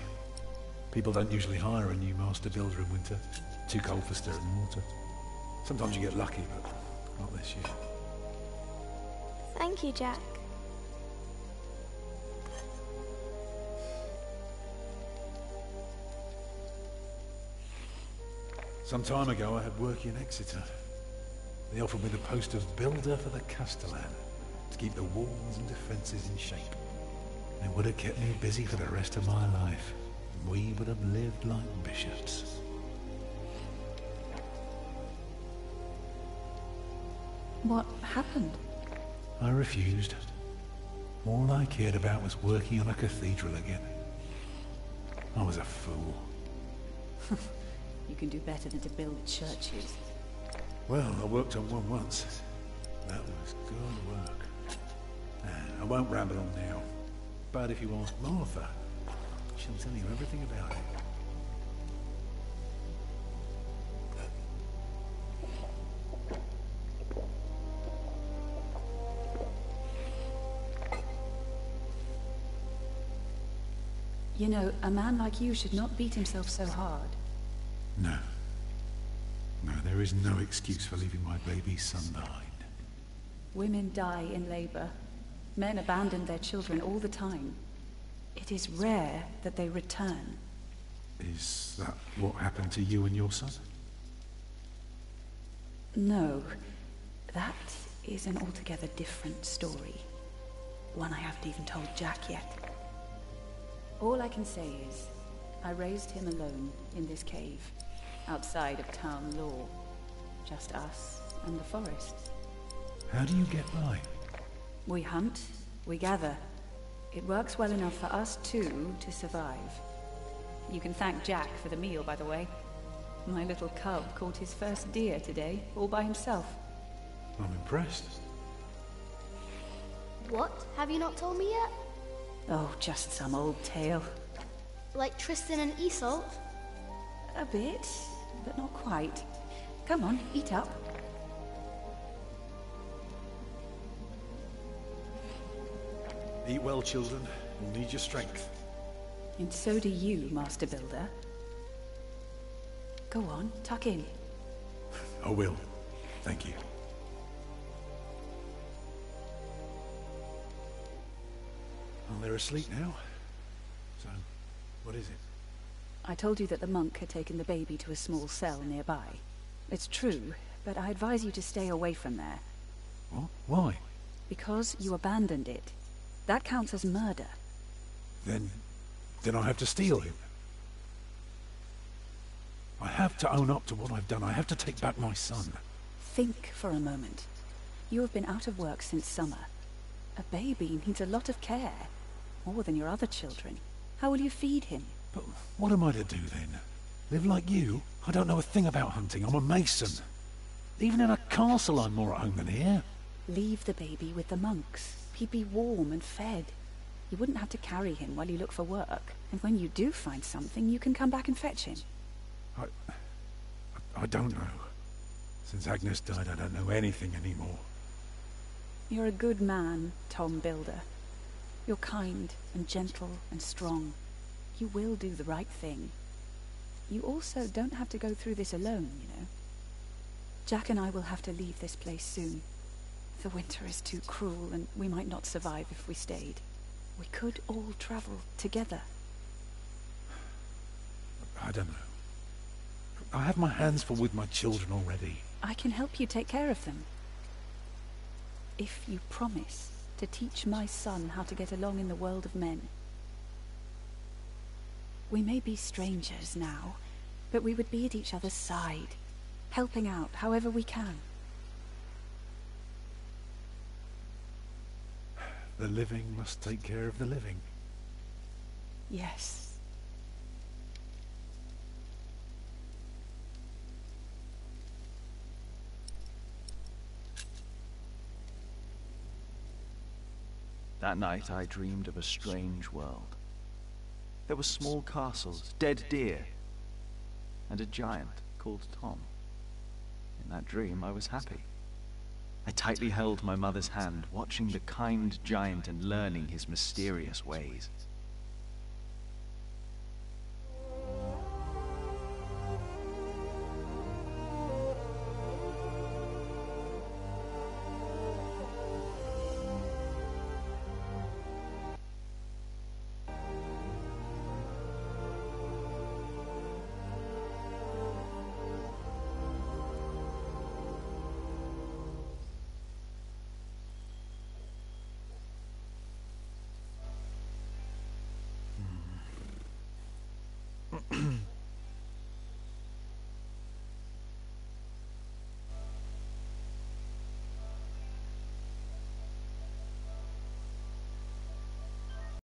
Speaker 2: People don't usually hire a new master builder in winter. Too cold for stirring water. Sometimes you get lucky, but not this year.
Speaker 24: Thank you, Jack.
Speaker 2: Some time ago I had work in Exeter. They offered me the post of builder for the Castellan, to keep the walls and defences in shape. It would have kept me busy for the rest of my life. We would have lived like bishops.
Speaker 7: What happened?
Speaker 2: I refused. All I cared about was working on a cathedral again. I was a fool.
Speaker 7: You can do better than to build churches.
Speaker 2: Well, I worked on one once. That was good work. I won't ramble on now. But if you ask Martha, she'll tell you everything about it.
Speaker 7: You know, a man like you should not beat himself so hard.
Speaker 2: No. No, there is no excuse for leaving my baby son behind.
Speaker 7: Women die in labor. Men abandon their children all the time. It is rare that they return.
Speaker 2: Is that what happened to you and your son?
Speaker 7: No. That is an altogether different story. One I haven't even told Jack yet. All I can say is, I raised him alone in this cave, outside of town law. Just us and the forests.
Speaker 2: How do you get by?
Speaker 7: We hunt, we gather. It works well enough for us two to survive. You can thank Jack for the meal, by the way. My little cub caught his first deer today, all by himself.
Speaker 2: I'm impressed.
Speaker 5: What? Have you not told me yet?
Speaker 7: Oh, just some old tale.
Speaker 5: Like Tristan and Isolde?
Speaker 7: A bit, but not quite. Come on, eat up.
Speaker 2: Eat well, children. You'll need your strength.
Speaker 7: And so do you, Master Builder. Go on, tuck in.
Speaker 2: I will. Thank you. Well, they're asleep now. So, what is it?
Speaker 7: I told you that the monk had taken the baby to a small cell nearby. It's true, but I advise you to stay away from there.
Speaker 2: What? Why?
Speaker 7: Because you abandoned it. That counts as murder.
Speaker 2: Then I have to steal him. I have to own up to what I've done. I have to take back my son.
Speaker 7: Think for a moment. You have been out of work since summer. A baby needs a lot of care. More than your other children. How will you feed him?
Speaker 2: But what am I to do then? Live like you? I don't know a thing about hunting. I'm a mason. Even in a castle I'm more at home than here.
Speaker 7: Leave the baby with the monks. He'd be warm and fed. You wouldn't have to carry him while you look for work. And when you do find something, you can come back and fetch him.
Speaker 2: I don't know. Since Agnes died, I don't know anything anymore.
Speaker 7: You're a good man, Tom Builder. You're kind and gentle and strong. You will do the right thing. You also don't have to go through this alone, you know. Jack and I will have to leave this place soon. The winter is too cruel, and we might not survive if we stayed. We could all travel together.
Speaker 2: I don't know. I have my hands full with my children already.
Speaker 7: I can help you take care of them. If you promise to teach my son how to get along in the world of men. We may be strangers now, but we would be at each other's side, helping out however we can.
Speaker 2: The living must take care of the living.
Speaker 7: Yes.
Speaker 4: That night I dreamed of a strange world. There were small castles, dead deer, and a giant called Tom. In that dream, I was happy. I tightly held my mother's hand, watching the kind giant and learning his mysterious ways.